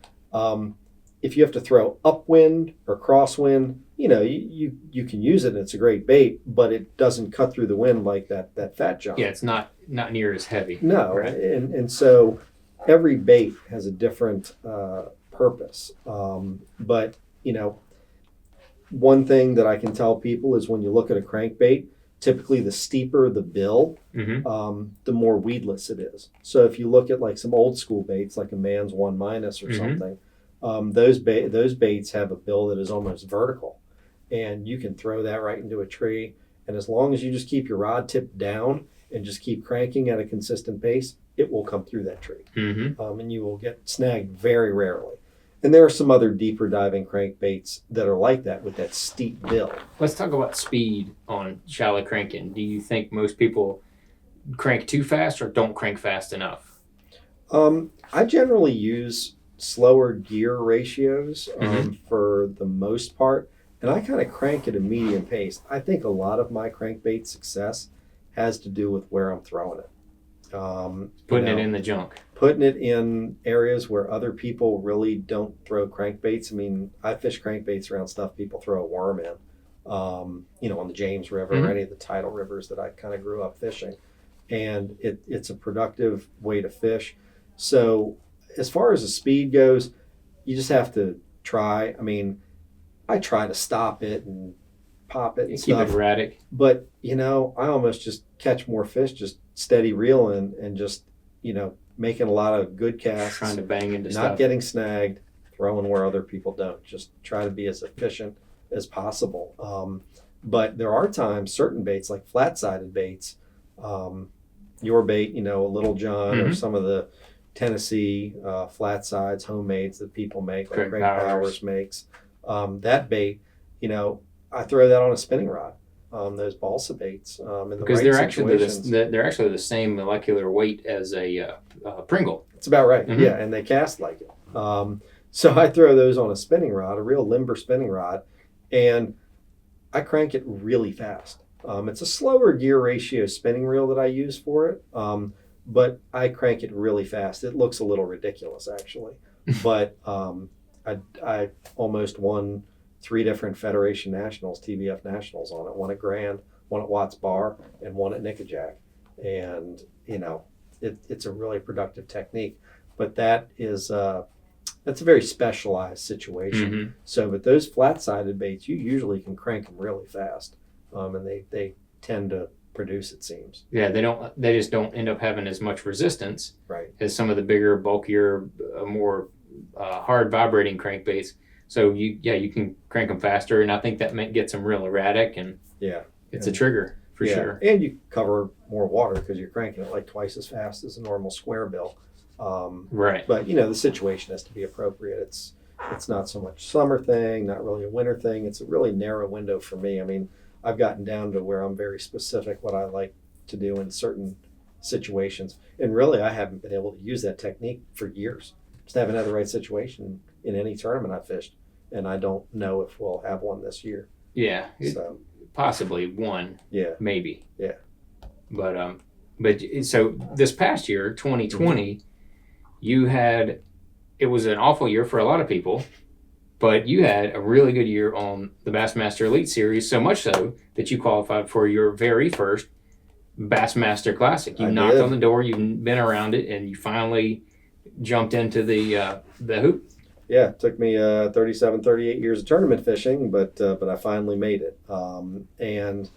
if you have to throw upwind or crosswind, you can use it and it's a great bait, but it doesn't cut through the wind like that Fat John. Yeah, it's not near as heavy. No, right? And so every bait has a different purpose. But, one thing that I can tell people is when you look at a crankbait, typically the steeper the bill, the more weedless it is. So if you look at like some old school baits, like a Man's 1- or something, those baits have a bill that is almost vertical. And you can throw that right into a tree. And as long as you just keep your rod tipped down and just keep cranking at a consistent pace, it will come through that tree. And you will get snagged very rarely. And there are some other deeper diving crankbaits that are like that with that steep bill. Let's talk about speed on shallow cranking. Do you think most people crank too fast or don't crank fast enough? I generally use slower gear ratios for the most part. And I kind of crank at a medium pace. I think a lot of my crankbait success has to do with where I'm throwing it. Putting it in the junk. Putting it in areas where other people really don't throw crankbaits. I mean, I fish crankbaits around stuff people throw a worm in, on the James River or any of the tidal rivers that I kind of grew up fishing. And it's a productive way to fish. So as far as the speed goes, you just have to try. I mean, I try to stop it and pop it and keep stuff. It erratic. But, I almost just catch more fish, just steady reeling and just, making a lot of good casts, Trying to bang into not stuff. getting snagged, throwing where other people don't. Just try to be as efficient as possible. But there are times, certain baits, like flat-sided baits, your bait, a Little John or some of the Tennessee flat sides, homemades that people make, like Craig Powers makes. That bait, I throw that on a spinning rod. Those balsa baits, because they're actually the same molecular weight as a Pringle. It's about right. Yeah, and they cast like it. So I throw those on a spinning rod, a real limber spinning rod, and I crank it really fast. It's a slower gear ratio spinning reel that I use for it, but I crank it really fast. It looks a little ridiculous, actually, but I almost won 3 different Federation Nationals, TBF Nationals on it. One at Grand, one at Watts Bar, and one at Nickajack. And, it's a really productive technique. But that's a very specialized situation. So, but those flat-sided baits, you usually can crank them really fast. And they tend to produce, it seems. Yeah, they just don't end up having as much resistance as some of the bigger, bulkier, more hard vibrating crankbaits. So you can crank them faster, and I think that gets them real erratic, and it's a trigger for sure. And you cover more water because you're cranking it like twice as fast as a normal square bill. Right. But the situation has to be appropriate. It's not so much summer thing, not really a winter thing. It's a really narrow window for me. I mean, I've gotten down to where I'm very specific what I like to do in certain situations, and really I haven't been able to use that technique for years. Just haven't had the right situation in any tournament I've fished, and I don't know if we'll have one this year. Yeah, so possibly one. Yeah, maybe. Yeah, but so this past year, 2020, it was an awful year for a lot of people, but you had a really good year on the Bassmaster Elite Series, so much so that you qualified for your very first Bassmaster Classic. You knocked on the door, you've been around it, and you finally jumped into the hoop. Yeah, it took me 37, 38 years of tournament fishing, but I finally made it. And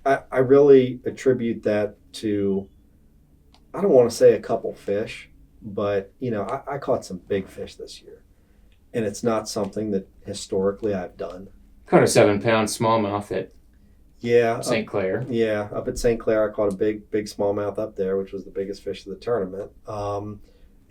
I really attribute that to, I don't want to say a couple fish, but I caught some big fish this year, and it's not something that historically I've done. Caught a 7-pound smallmouth at St. Clair. Up at St. Clair, I caught a big smallmouth up there, which was the biggest fish of the tournament.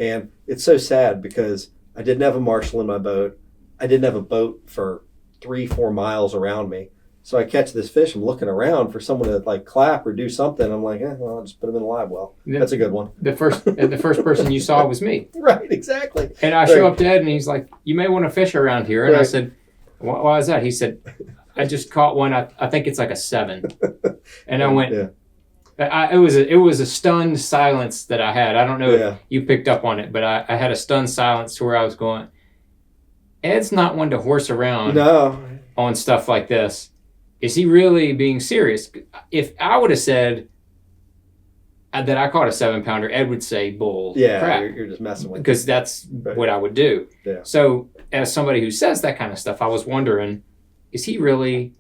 And it's so sad because I didn't have a marshal in my boat. I didn't have a boat for 3-4 miles around me. So I catch this fish. I'm looking around for someone to clap or do something. I'm like, I'll just put him in the live well. That's a good one. The first person you saw was me. Right, exactly. And I show up to Ed, and he's like, "You may want to fish around here." And I said, "Why is that?" He said, "I just caught one. I think it's like a 7." And I went. Yeah. It was a stunned silence that I had. I don't know if you picked up on it, but I had a stunned silence to where I was going, Ed's not one to horse around on stuff like this. Is he really being serious? If I would have said that I caught a 7-pounder, Ed would say bull crap. You're just messing with because that's what I would do. Yeah. So as somebody who says that kind of stuff, I was wondering, is he really...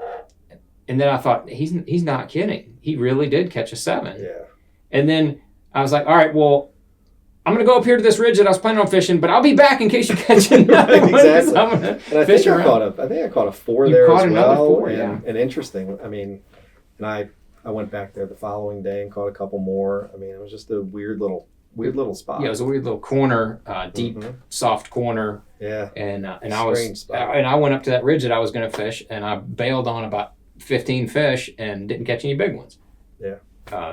And then I thought, he's not kidding. He really did catch a 7. Yeah. And then I was like, all right, well, I'm going to go up here to this ridge that I was planning on fishing, but I'll be back in case you catch another one. Exactly. I'm going to fish around. I think I caught a 4 you there caught as another well. 4, and interesting. I mean, and I went back there the following day and caught a couple more. I mean, it was just a weird little spot. Yeah, it was a weird little corner, deep, soft corner. Yeah. And I went up to that ridge that I was going to fish, and I bailed on about 15 fish and didn't catch any big ones. Yeah.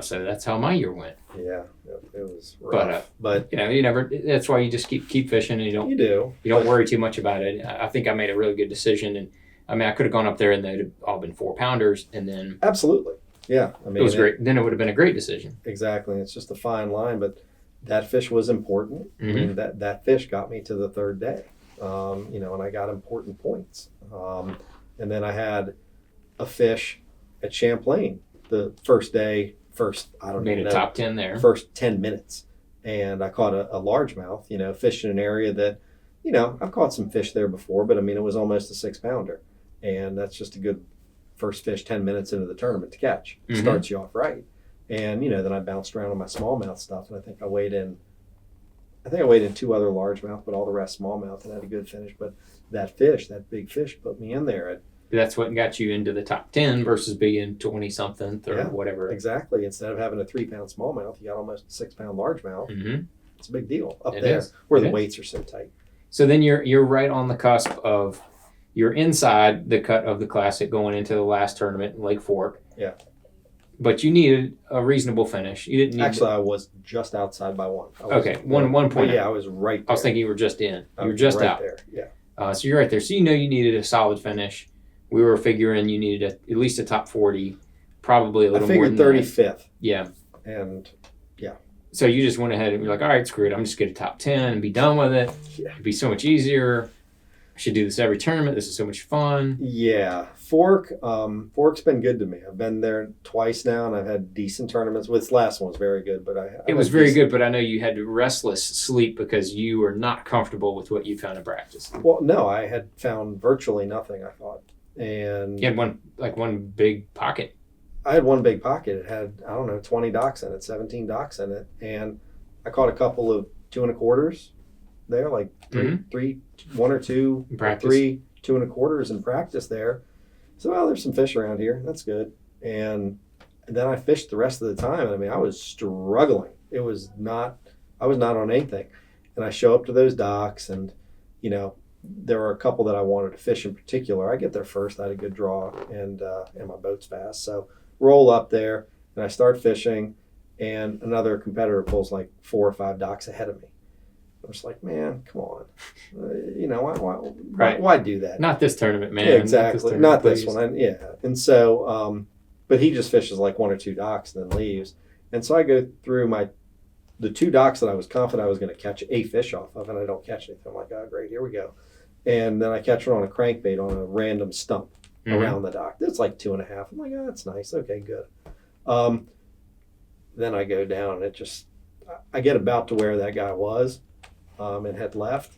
So that's how my year went. Yeah, it was rough. But you never. That's why you just keep fishing, and you don't worry too much about it. I think I made a really good decision, and I mean I could have gone up there and they'd have all been 4-pounders, and then absolutely, yeah. I mean it was great. Then it would have been a great decision. Exactly. It's just a fine line, but that fish was important. I mean that fish got me to the 3rd day. And I got important points. And then I had a fish at Champlain the first day. Made a top 10 there. First 10 minutes. And I caught a largemouth, fished in an area that, I've caught some fish there before, but I mean, it was almost a 6-pounder. And that's just a good first fish 10 minutes into the tournament to catch. Starts you off right. And, then I bounced around on my smallmouth stuff, and I think I weighed in 2 other largemouth, but all the rest smallmouth, and had a good finish. But that big fish, put me in there. That's what got you into the top 10 versus being 20-something or whatever. Exactly. Instead of having a 3-pound smallmouth, you got almost a 6-pound largemouth. Mm-hmm. It's a big deal up It there is. where the weights are so tight. So then you're right on the cusp of, you're inside the cut of the Classic going into the last tournament in Lake Fork. Yeah. But you needed a reasonable finish. You didn't need Actually, I was just outside by one. One point. Yeah, I was right there. I was thinking you were just in. I You were was just right out. there. Yeah. So you're right there. So you needed a solid finish. We were figuring you needed at least a top 40, probably a little more than I figured 35th. Yeah. And so you just went ahead and you're like, all right, screw it. I'm just going to top 10 and be done with it. Yeah. It'd be so much easier. I should do this every tournament. This is so much fun. Yeah. Fork's been good to me. I've been there twice now, and I've had decent tournaments. This last one was very good, but it was very good, but I know you had restless sleep because you were not comfortable with what you found in practice. Well, no, I had found virtually nothing, I thought. And you had one big pocket. I had one big pocket. It had, 20 docks in it, 17 docks in it. And I caught a couple of 2 1/4s there, like one or two, or 3 2 1/4s in practice there. So, there's some fish around here. That's good. And then I fished the rest of the time. And I was struggling. I was not on anything. And I show up to those docks, and, there were a couple that I wanted to fish in particular. I get there first. I had a good draw, and my boat's fast. So roll up there, and I start fishing, and another competitor pulls like 4 or 5 docks ahead of me. I'm just like, man, come on. Why do that? Not this tournament, man. Yeah, exactly. Not this one. Yeah. And so, but he just fishes like 1 or 2 docks and then leaves. And so I go through the 2 docks that I was confident I was going to catch a fish off of, and I don't catch anything. I'm like, oh, great, here we go. And then I catch it on a crankbait on a random stump around the dock. It's like 2.5. I'm like, oh, that's nice. Okay, good. Then I go down, and I get about to where that guy was and had left,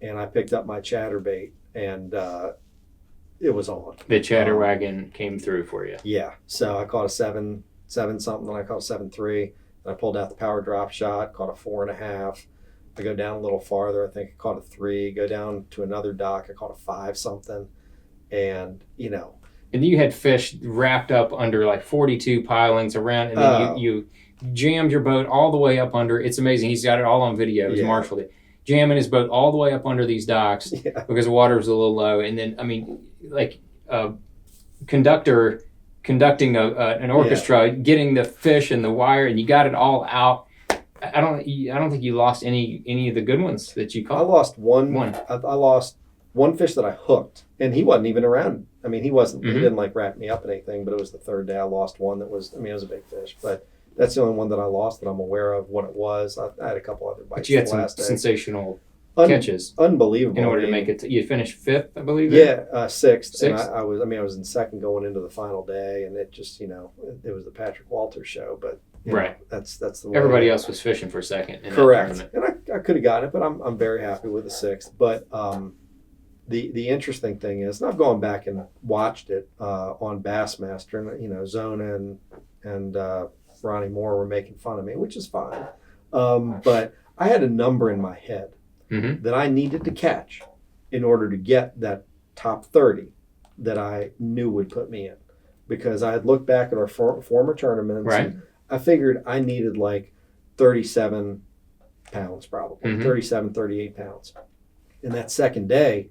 and I picked up my chatterbait, and it was on. The chatter wagon came through for you. Yeah. So I caught a 7 something, and I caught a 7.3. And I pulled out the power drop shot, caught a 4.5. I go down a little farther. I think I caught a 3. Go down to another dock. I caught a 5 something. And, And you had fish wrapped up under like 42 pilings around, and then you jammed your boat all the way up under. It's amazing. He's got it all on video. He's marshaled it. Jamming his boat all the way up under these docks because the water was a little low. And then, like a conductor conducting an orchestra, getting the fish and the wire, and you got it all out. I don't think you lost any of the good ones that you caught. I lost one. I lost one fish that I hooked, and he wasn't even around. He wasn't. He didn't like wrap me up in anything. But it was the third day I lost one that was. It was a big fish, but that's the only one that I lost that I'm aware of what it was. I had a couple other bites. But you had some sensational catches, unbelievable. In order to make it, you finished 5th, I believe. Yeah, 6th. And I was in 2nd going into the final day, and it just it was the Patrick Walters show, but. That's the way. Everybody else was fishing for 2nd. In correct, that and I could have gotten it, but I'm very happy with the 6th. But the interesting thing is, and I've gone back and watched it on Bassmaster, and Zona and Ronnie Moore were making fun of me, which is fine. But I had a number in my head that I needed to catch in order to get that top 30 that I knew would put me in, because I had looked back at our former tournaments. Right. And I figured I needed like 37 pounds, probably 37, 38 pounds. And that second day,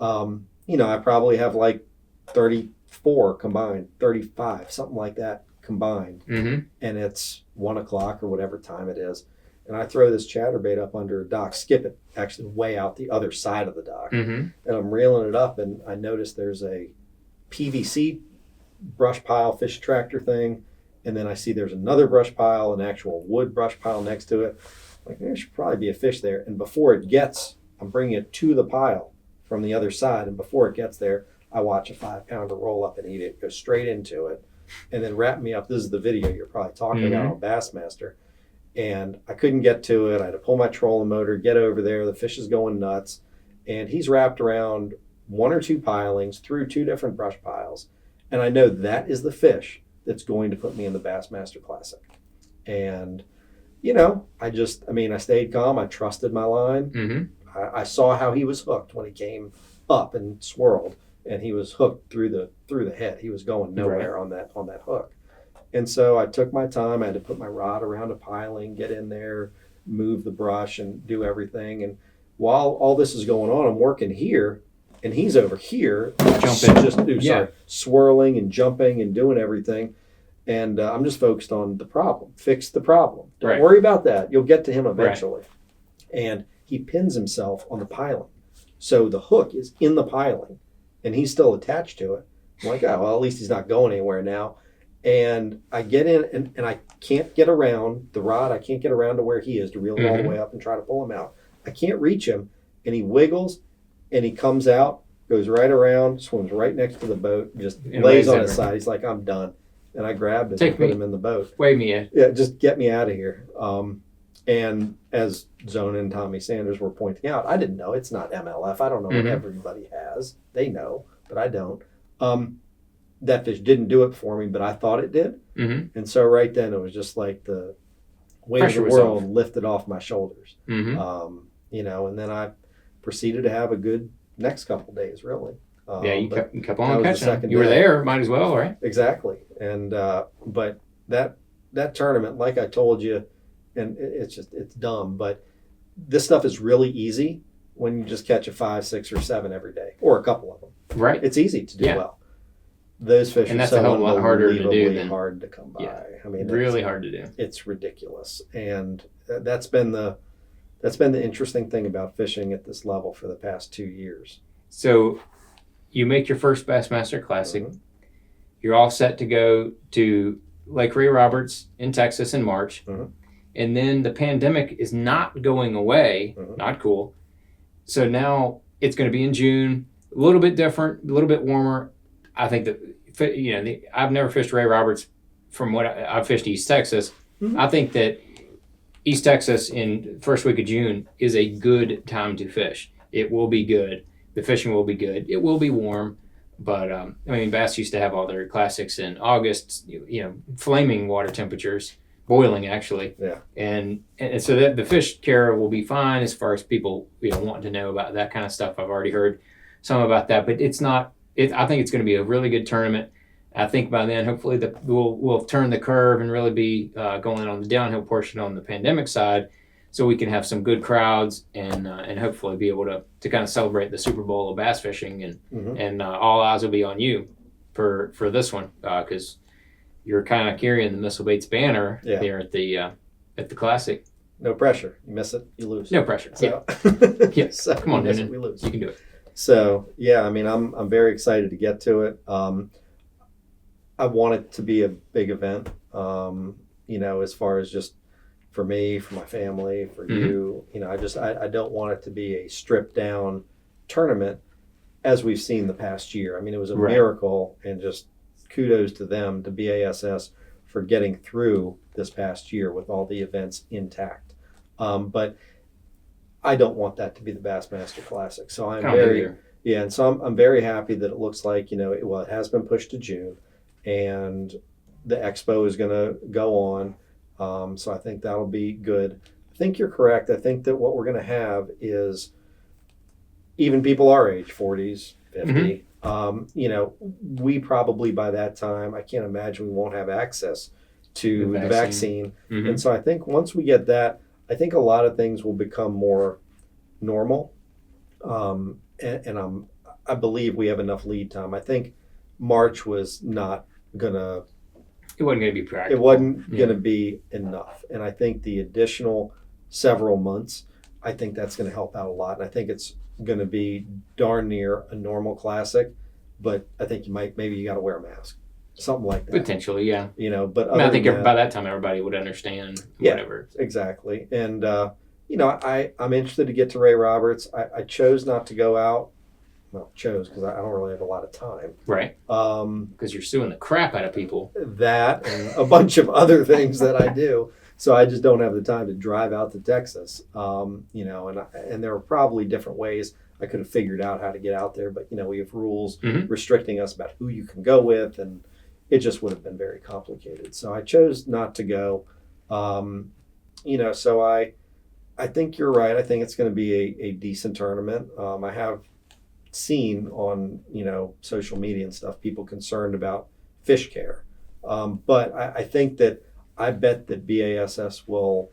I probably have like 34 combined, 35, something like that combined. And it's 1 o'clock or whatever time it is. And I throw this chatterbait up under a dock, skip it actually way out the other side of the dock. And I'm reeling it up, and I notice there's a PVC brush pile fish tractor thing. And then I see there's another brush pile, an actual wood brush pile next to it. Like, there should probably be a fish there. And before it gets, I'm bringing it to the pile from the other side. And before it gets there, I watch a 5-pounder roll up and eat it, go straight into it, and then wrap me up. This is the video you're probably talking about on Bassmaster. And I couldn't get to it. I had to pull my trolling motor, get over there. The fish is going nuts. And he's wrapped around 1 or 2 pilings through 2 different brush piles. And I know that is the fish that's going to put me in the Bassmaster Classic. And, I stayed calm. I trusted my line. Mm-hmm. I saw how he was hooked when he came up and swirled, and he was hooked through the head. He was going nowhere on that hook. And so I took my time. I had to put my rod around a piling, get in there, move the brush, and do everything. And while all this is going on, I'm working here, and he's over here, swirling and jumping and doing everything. And I'm just focused on the problem. Fix the problem. Don't worry about that. You'll get to him eventually. Right. And he pins himself on the piling. So the hook is in the piling, and he's still attached to it. I'm like, oh, well, at least he's not going anywhere now. And I get in, and I can't get around the rod. I can't get around to where he is to reel it all the way up and try to pull him out. I can't reach him, and he wiggles, and he comes out, goes right around, swims right next to the boat, just lays on his side. He's like, I'm done. And I grabbed him and put him in the boat. Wave me in. Yeah, just get me out of here. And as Zona and Tommy Sanders were pointing out, I didn't know. It's not MLF. I don't know what everybody has. They know, but I don't. That fish didn't do it for me, but I thought it did. Mm-hmm. And so right then it was just like the weight of the world lifted off my shoulders. Mm-hmm. And then I proceeded to have a good next couple days, really. You kept on catching. You were there, might as well, right? Exactly. And but that tournament, like I told you, and it's dumb, but this stuff is really easy when you just catch a 5, 6, or 7 every day, or a couple of them. Right. It's easy to do well. Those fish are so unbelievably hard to come by. Yeah. I mean, really hard to do. It's ridiculous, and that's been the interesting thing about fishing at this level for the past 2 years. So, you make your first Bassmaster Classic. Mm-hmm. You're all set to go to Lake Ray Roberts in Texas in March, and then the pandemic is not going away. Not cool. So now it's going to be in June, a little bit different, a little bit warmer. I think that I've never fished Ray Roberts from what I've fished East Texas. Mm-hmm. I think that East Texas in first week of June is a good time to fish. It will be good. The fishing will be good. It will be warm, but bass used to have all their classics in August. Flaming water temperatures, boiling actually. Yeah. And so that the fish care will be fine as far as people wanting to know about that kind of stuff. I've already heard some about that, but it's not. I think it's going to be a really good tournament. I think by then, hopefully, we'll turn the curve and really be going on the downhill portion on the pandemic side, so we can have some good crowds and hopefully be able to kind of celebrate the Super Bowl of bass fishing, and all eyes will be on you for this one because you're kind of carrying the Missile Baits banner there at the Classic. No pressure. You miss it, you lose. No pressure. So, yes. So, come on, Noonan. We lose. You can do it. So I'm very excited to get to it. I want it to be a big event. As far as just for me, for my family, for you. I don't want it to be a stripped down tournament as we've seen the past year. I mean, it was a miracle, and just kudos to them, to BASS, for getting through this past year with all the events intact. But I don't want that to be the Bassmaster Classic. So I'm very happy that it looks like, it has been pushed to June, and the expo is going to go on. So I think that'll be good. I think you're correct. I think that what we're going to have is even people our age, 40s, 50, we probably by that time, I can't imagine we won't have access to the vaccine. Mm-hmm. And so I think once we get that, I think a lot of things will become more normal. And I believe we have enough lead time. I think March was not going to... It wasn't going to be practical. It wasn't going to be enough. And I think the additional several months, I think that's going to help out a lot. And I think it's going to be darn near a normal Classic, but I think maybe you got to wear a mask. Something like that. Potentially, yeah. But I think by that time everybody would understand whatever. Exactly. And, I'm interested to get to Ray Roberts. I chose not to go out. Well, chose because I don't really have a lot of time. Right. Because you're suing the crap out of people. That and a bunch of other things that I do. So I just don't have the time to drive out to Texas. And there are probably different ways I could have figured out how to get out there. But, we have rules restricting us about who you can go with and, it just would have been very complicated. So I chose not to go. So I think you're right. I think it's going to be a decent tournament. I have seen on, social media and stuff, people concerned about fish care. But I think that I bet that BASS will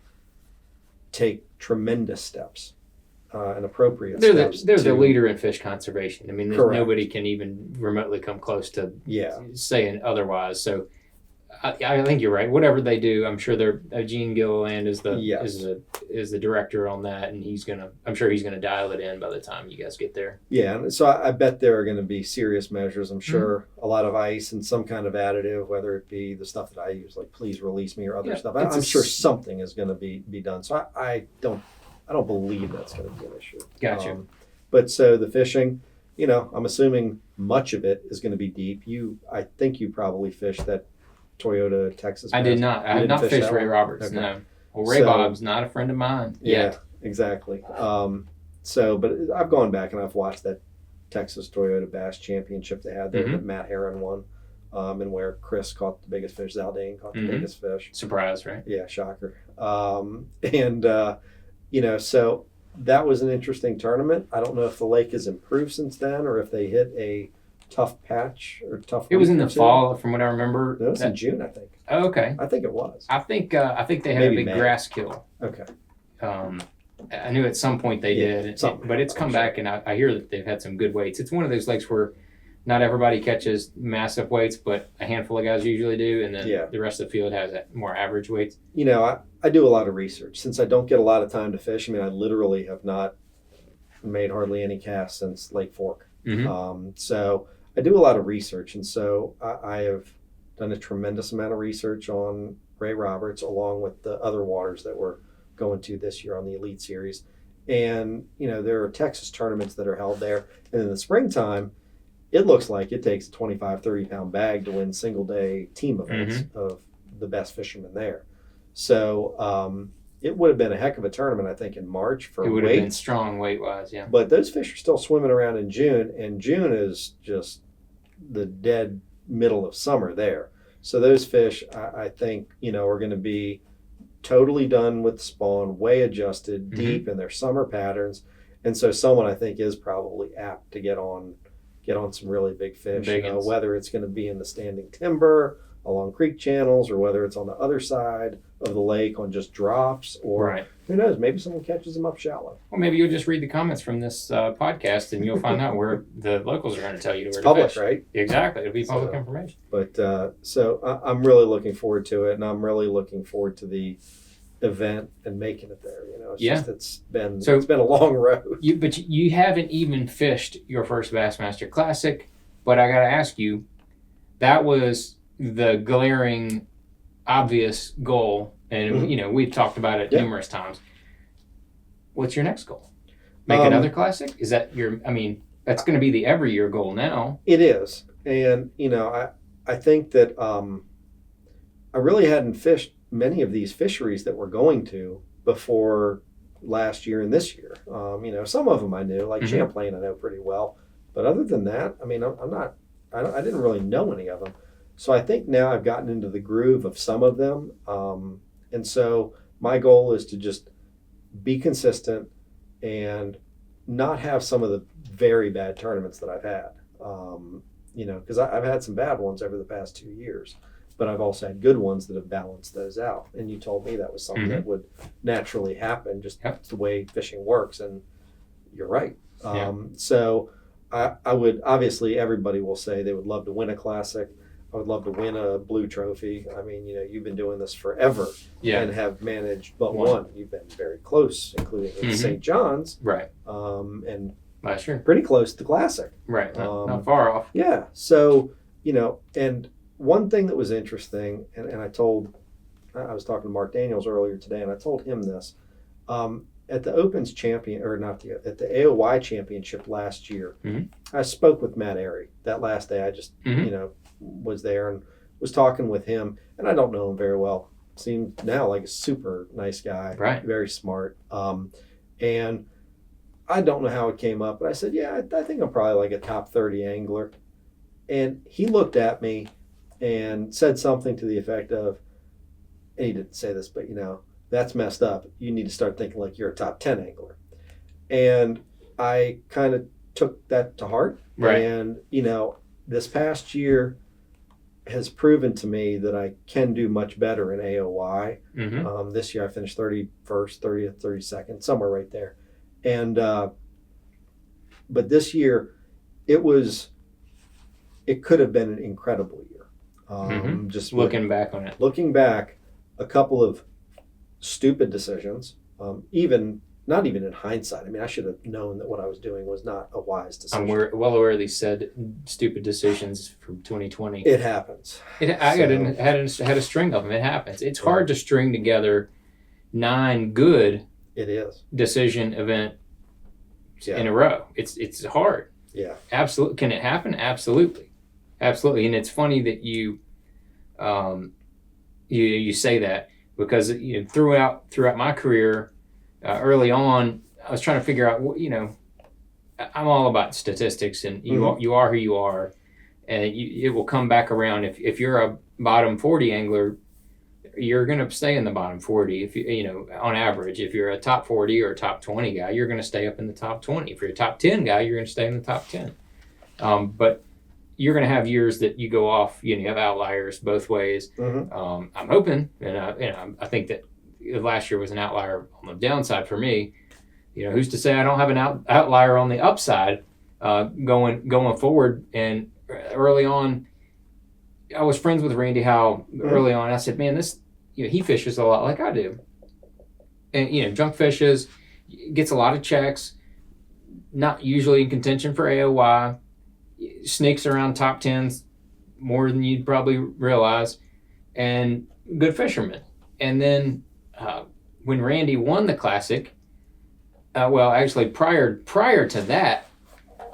take tremendous steps and appropriate steps. They're the leader in fish conservation. I mean, Correct. nobody can even remotely come close to Yeah. saying otherwise. So I think you're right. Whatever they do, I'm sure they're Gene Gilliland is the director on that, and I'm sure he's gonna dial it in by the time you guys get there. Yeah, and so I bet there are going to be serious measures. I'm sure a lot of ice and some kind of additive, whether it be the stuff that I use, like Please Release Me or other stuff. I'm sure something is going to be done. So I don't believe that's going to be an issue. Gotcha. But so the fishing, I'm assuming much of it is going to be deep. I think you probably fished that Toyota Texas. I did not. I have not fished Ray Roberts. Okay. No. Well, Ray Bob's not a friend of mine yet. Yeah, exactly. But I've gone back and I've watched that Texas Toyota Bass Championship they had there that Matt Herron won, and where Chris caught the biggest fish, Zaldane caught the biggest fish. Surprise, right? Yeah, shocker. So that was an interesting tournament. I don't know if the lake has improved since then or if they hit a tough patch or tough. It was in the fall, from what I remember. No, it was in June, I think. Oh, okay. I think it was. I think they had Maybe a big May. grass kill. Okay. I knew at some point they did, but it's come back, and I hear that they've had some good weights. It's one of those lakes where not everybody catches massive weights, but a handful of guys usually do, and then the rest of the field has more average weights. I do a lot of research. Since I don't get a lot of time to fish, I literally have not made hardly any casts since Lake Fork. So I do a lot of research, and so I have done a tremendous amount of research on Ray Roberts, along with the other waters that we're going to this year on the Elite Series. And, there are Texas tournaments that are held there. And in the springtime, it looks like it takes a 25, 30-pound bag to win single-day team events of the best fishermen there. So it would have been a heck of a tournament, I think, in March for weight. It would have been strong weight-wise, yeah. But those fish are still swimming around in June, and June is just the dead middle of summer there. So those fish, I think, are going to be totally done with spawn, way adjusted, deep in their summer patterns. And so someone, I think, is probably apt to get on some really big fish, whether it's going to be in the standing timber along creek channels or whether it's on the other side of the lake on just drops, or who knows, maybe someone catches them up shallow. Or maybe you'll just read the comments from this podcast and you'll find out where the locals are going to tell you where to public, fish. Right? Exactly. It'll be public information. But so I'm really looking forward to it, and I'm really looking forward to the event and making it there. It's been a long road. But you haven't even fished your first Bassmaster Classic, but I got to ask you, that was the glaring obvious goal, and we've talked about it numerous times. What's your next goal? Make another classic? Is that that's going to be the every year goal now? It is. And I think that I really hadn't fished many of these fisheries that we're going to before last year and this year. Some of them I knew, like Champlain I know pretty well, but other than that, I didn't really know any of them. So I think now I've gotten into the groove of some of them. And so my goal is to just be consistent and not have some of the very bad tournaments that I've had. Because I've had some bad ones over the past 2 years, but I've also had good ones that have balanced those out. And you told me that was something that would naturally happen, just the way fishing works. And you're right. So I would, obviously everybody will say they would love to win a classic. I would love to win a blue trophy. You've been doing this forever and have managed but one. You've been very close, including in St. John's. Right. And last year. Pretty close to the classic. Right. Not far off. Yeah. So, and one thing that was interesting, and I was talking to Mark Daniels earlier today, and I told him this. At the Opens champion, or not at the AOY championship last year, I spoke with Matt Airy that last day. I just, was there and was talking with him, and I don't know him very well. Seemed now like a super nice guy, right? Very smart. And I don't know how it came up, but I said, I think I'm probably like a top 30 angler. And he looked at me and said something to the effect of, and he didn't say this, but that's messed up. You need to start thinking like you're a top 10 angler. And I kind of took that to heart. Right. And, this past year has proven to me that I can do much better in AOY. Mm-hmm. This year I finished 31st, 30th, 32nd, somewhere right there. And, but this year it could have been an incredible year. Just looking back on it. Looking back, a couple of stupid decisions, not even in hindsight. I mean, I should have known that what I was doing was not a wise decision. I'm well aware of these said stupid decisions from 2020. It happens. I had a string of them. It happens. It's hard to string together 9 good decision event in a row. It's hard. Yeah. Absolutely. Can it happen? Absolutely. Absolutely. And it's funny that you say that, because throughout my career, early on, I was trying to figure out, I'm all about statistics, and you are who you are, and it will come back around. If you're a bottom 40 angler, you're going to stay in the bottom 40. If on average, if you're a top 40 or a top 20 guy, you're going to stay up in the top 20. If you're a top 10 guy, you're going to stay in the top 10. But you're going to have years that you go off. You have outliers both ways. I'm hoping, and I think that last year was an outlier on the downside for me. Who's to say I don't have an outlier on the upside going forward? And early on, I was friends with Randy Howe early on. I said, man, this, he fishes a lot like I do. And, junk fishes, gets a lot of checks, not usually in contention for AOY, sneaks around top 10s more than you'd probably realize, and good fisherman. And then when Randy won the Classic, actually prior to that,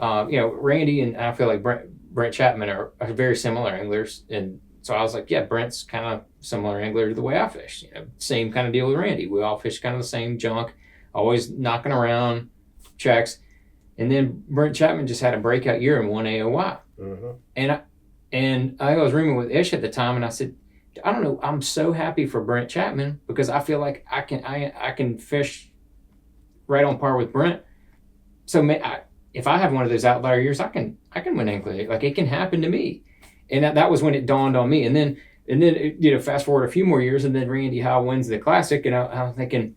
Randy and I feel like Brent Chapman are very similar anglers, and so I was like, yeah, Brent's kind of similar angler to the way I fish. Same kind of deal with Randy. We all fish kind of the same junk, always knocking around checks. And then Brent Chapman just had a breakout year and won AOY. And I was rooming with Ish at the time, and I said, I don't know, I'm so happy for Brent Chapman, because I feel like I can fish right on par with Brent. So if I have one of those outlier years, I can win angler. Like, it can happen to me. And that was when it dawned on me. And then fast forward a few more years, and then Randy Howe wins the Classic, and I was thinking,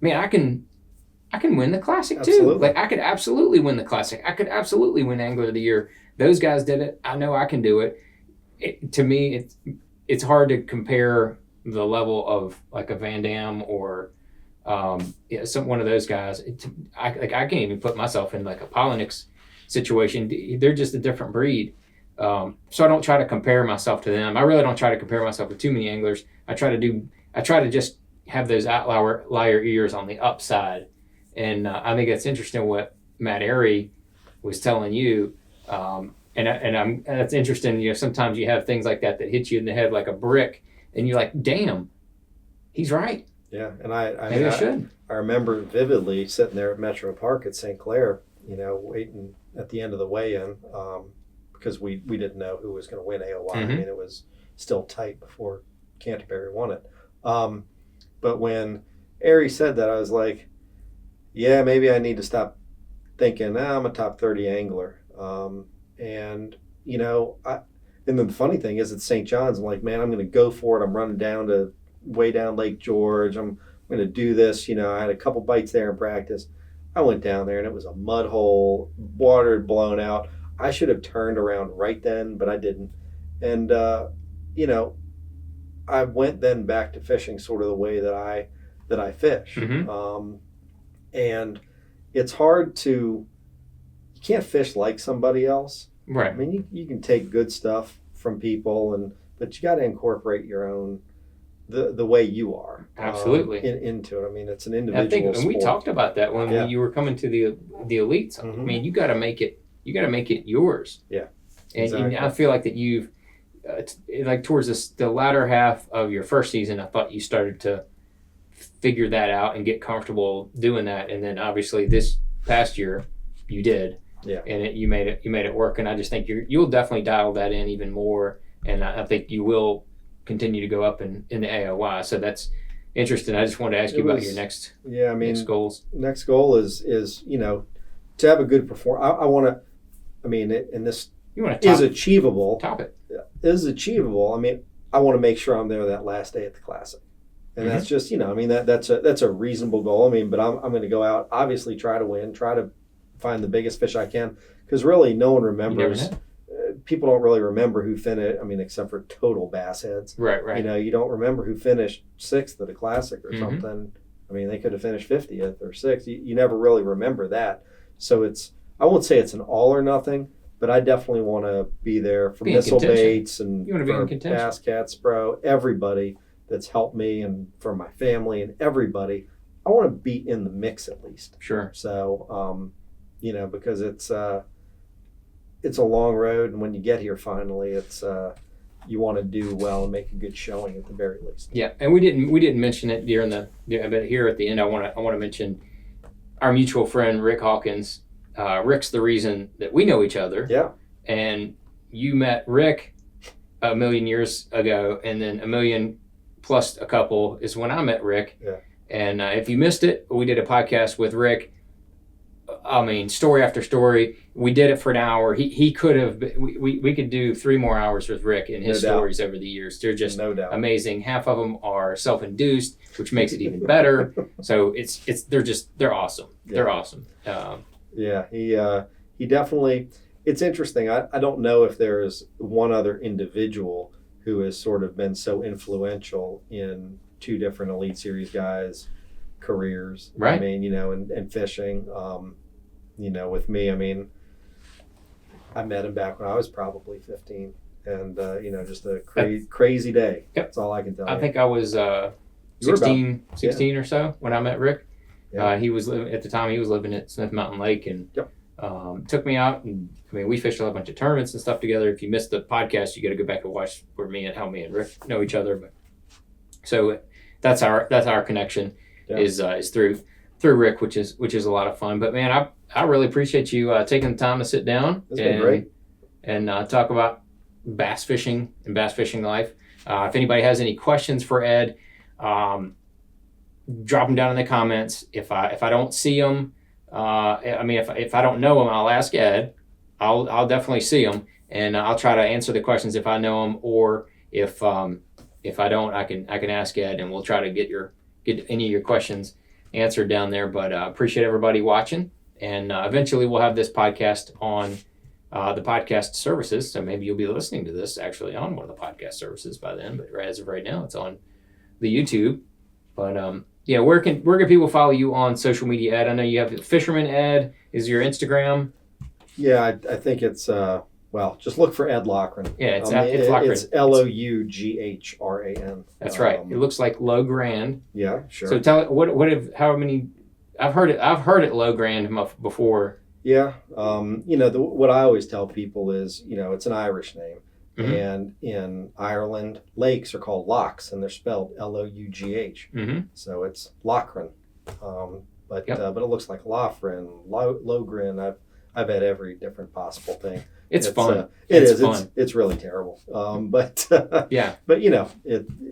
man, I can win the Classic too. Absolutely. Like, I could absolutely win the Classic. I could absolutely win Angler of the Year. Those guys did it. I know I can do it. To me, it's hard to compare the level of like a Van Dam or one of those guys. I can't even put myself in like a Polynix situation. They're just a different breed. So I don't try to compare myself to them. I really don't try to compare myself with too many anglers. I try to just have those outlier years on the upside. And I think that's interesting what Matt Airy was telling you. And that's interesting. Sometimes you have things like that hit you in the head like a brick, and you're like, damn, he's right. Yeah, and maybe I should. I remember vividly sitting there at Metro Park at St. Clair, waiting at the end of the weigh-in, because we didn't know who was going to win AOY. I mean, it was still tight before Canterbury won it. But when Airy said that, I was like, yeah, maybe I need to stop thinking, I'm a top 30 angler. And the funny thing is at St. John's, I'm like, man, I'm going to go for it. I'm running way down Lake George. I'm going to do this. I had a couple bites there in practice. I went down there and it was a mud hole, water had blown out. I should have turned around right then, but I didn't. And, I went then back to fishing sort of the way that I fish. And it's hard you can't fish like somebody else. Right. I mean, you can take good stuff from people, but you got to incorporate your own, the way you are. Absolutely. Into it. I mean, it's an individual sport. And we talked about that when you were coming to the elites. I mean, you got to make it yours. Yeah. And I feel like that you've, like towards the latter half of your first season, I thought you started to figure that out and get comfortable doing that. And then obviously this past year you did. Yeah. And you made it work. And I just think you'll definitely dial that in even more and I think you will continue to go up in the AOY. So that's interesting. I just wanted to ask you about your next goals. Next goal is to have a good performance. I want to. And this is achievable. Top it. Is achievable. I want to make sure I'm there that last day at the Classic. And that's just, that's a reasonable goal. But I'm going to go out, obviously try to win, try to find the biggest fish I can. Because really, no one remembers. People don't really remember who finished, except for total bass heads. Right. You don't remember who finished 6th at a Classic or something. They could have finished 50th or 6th. You never really remember that. So I won't say it's an all or nothing, but I definitely want to be there for missile baits and for Bass Cats Pro, everybody that's helped me, and for my family and everybody. I want to be in the mix at least. Sure. So, because it's a long road, and when you get here finally, it's you want to do well and make a good showing at the very least. Yeah, and we didn't mention it but here at the end, I want to mention our mutual friend Rick Hawkins. Rick's the reason that we know each other. Yeah. And you met Rick a million years ago, and then a million plus a couple is when I met Rick. Yeah. And if you missed it, we did a podcast with Rick. Story after story. We did it for an hour. He could have. We could do 3 more hours with Rick and his stories over the years. They're just amazing. Half of them are self-induced, which makes it even better. So they're awesome. Yeah. They're awesome. He definitely. It's interesting. I don't know if there is one other individual who has sort of been so influential in 2 different Elite Series guys' careers. Right. And fishing. With me, I met him back when I was probably 15, and just a crazy day. Yep. That's all I can tell you. I think I was 16 or so when I met Rick. Yeah. He was living at Smith Mountain Lake, and took me out, and we fished a bunch of tournaments and stuff together. If you missed the podcast, you got to go back and watch how me and Rick know each other. But so that's our connection is through Rick, which is a lot of fun. But man, I really appreciate you taking the time to sit down and talk about bass fishing and bass fishing life. If anybody has any questions for Ed, drop them down in the comments. If I don't see them, if I don't know them, I'll ask Ed. I'll definitely see them, and I'll try to answer the questions if I know them, or if I don't, I can ask Ed, and we'll try to get any of your questions answered down there. But appreciate everybody watching, and eventually we'll have this podcast on the podcast services. So maybe you'll be listening to this actually on one of the podcast services by then. But as of right now, it's on the YouTube. But where can people follow you on social media, Ed? I know you have Fisherman Ed is your Instagram. Yeah, I think it's just look for Ed Loughran. Yeah, it's Loughran. It's Loughran. That's right. It looks like Loughran. Yeah, sure. So tell how many? I've heard it Loughran before. Yeah, what I always tell people is it's an Irish name. Mm-hmm. And in Ireland, lakes are called lochs, and they're spelled Lough. Mm-hmm. So it's Loughran. But it looks like Loughran, Loughran. I've had every different possible thing. It's fun. It's fun. It's really terrible. But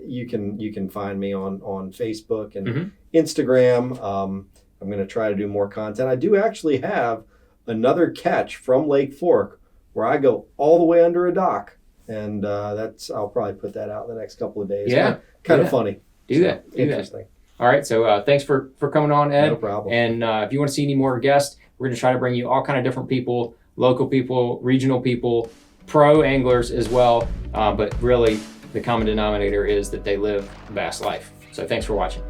you can find me on Facebook and Instagram. I'm going to try to do more content. I do actually have another catch from Lake Fork where I go all the way under a dock. And I'll probably put that out in the next couple of days. Yeah. Kind of funny. Do that. Interesting. All right. So thanks for coming on, Ed. No problem. And if you want to see any more guests, we're going to try to bring you all kind of different people, local people, regional people, pro anglers as well. But really, the common denominator is that they live the bass life. So thanks for watching.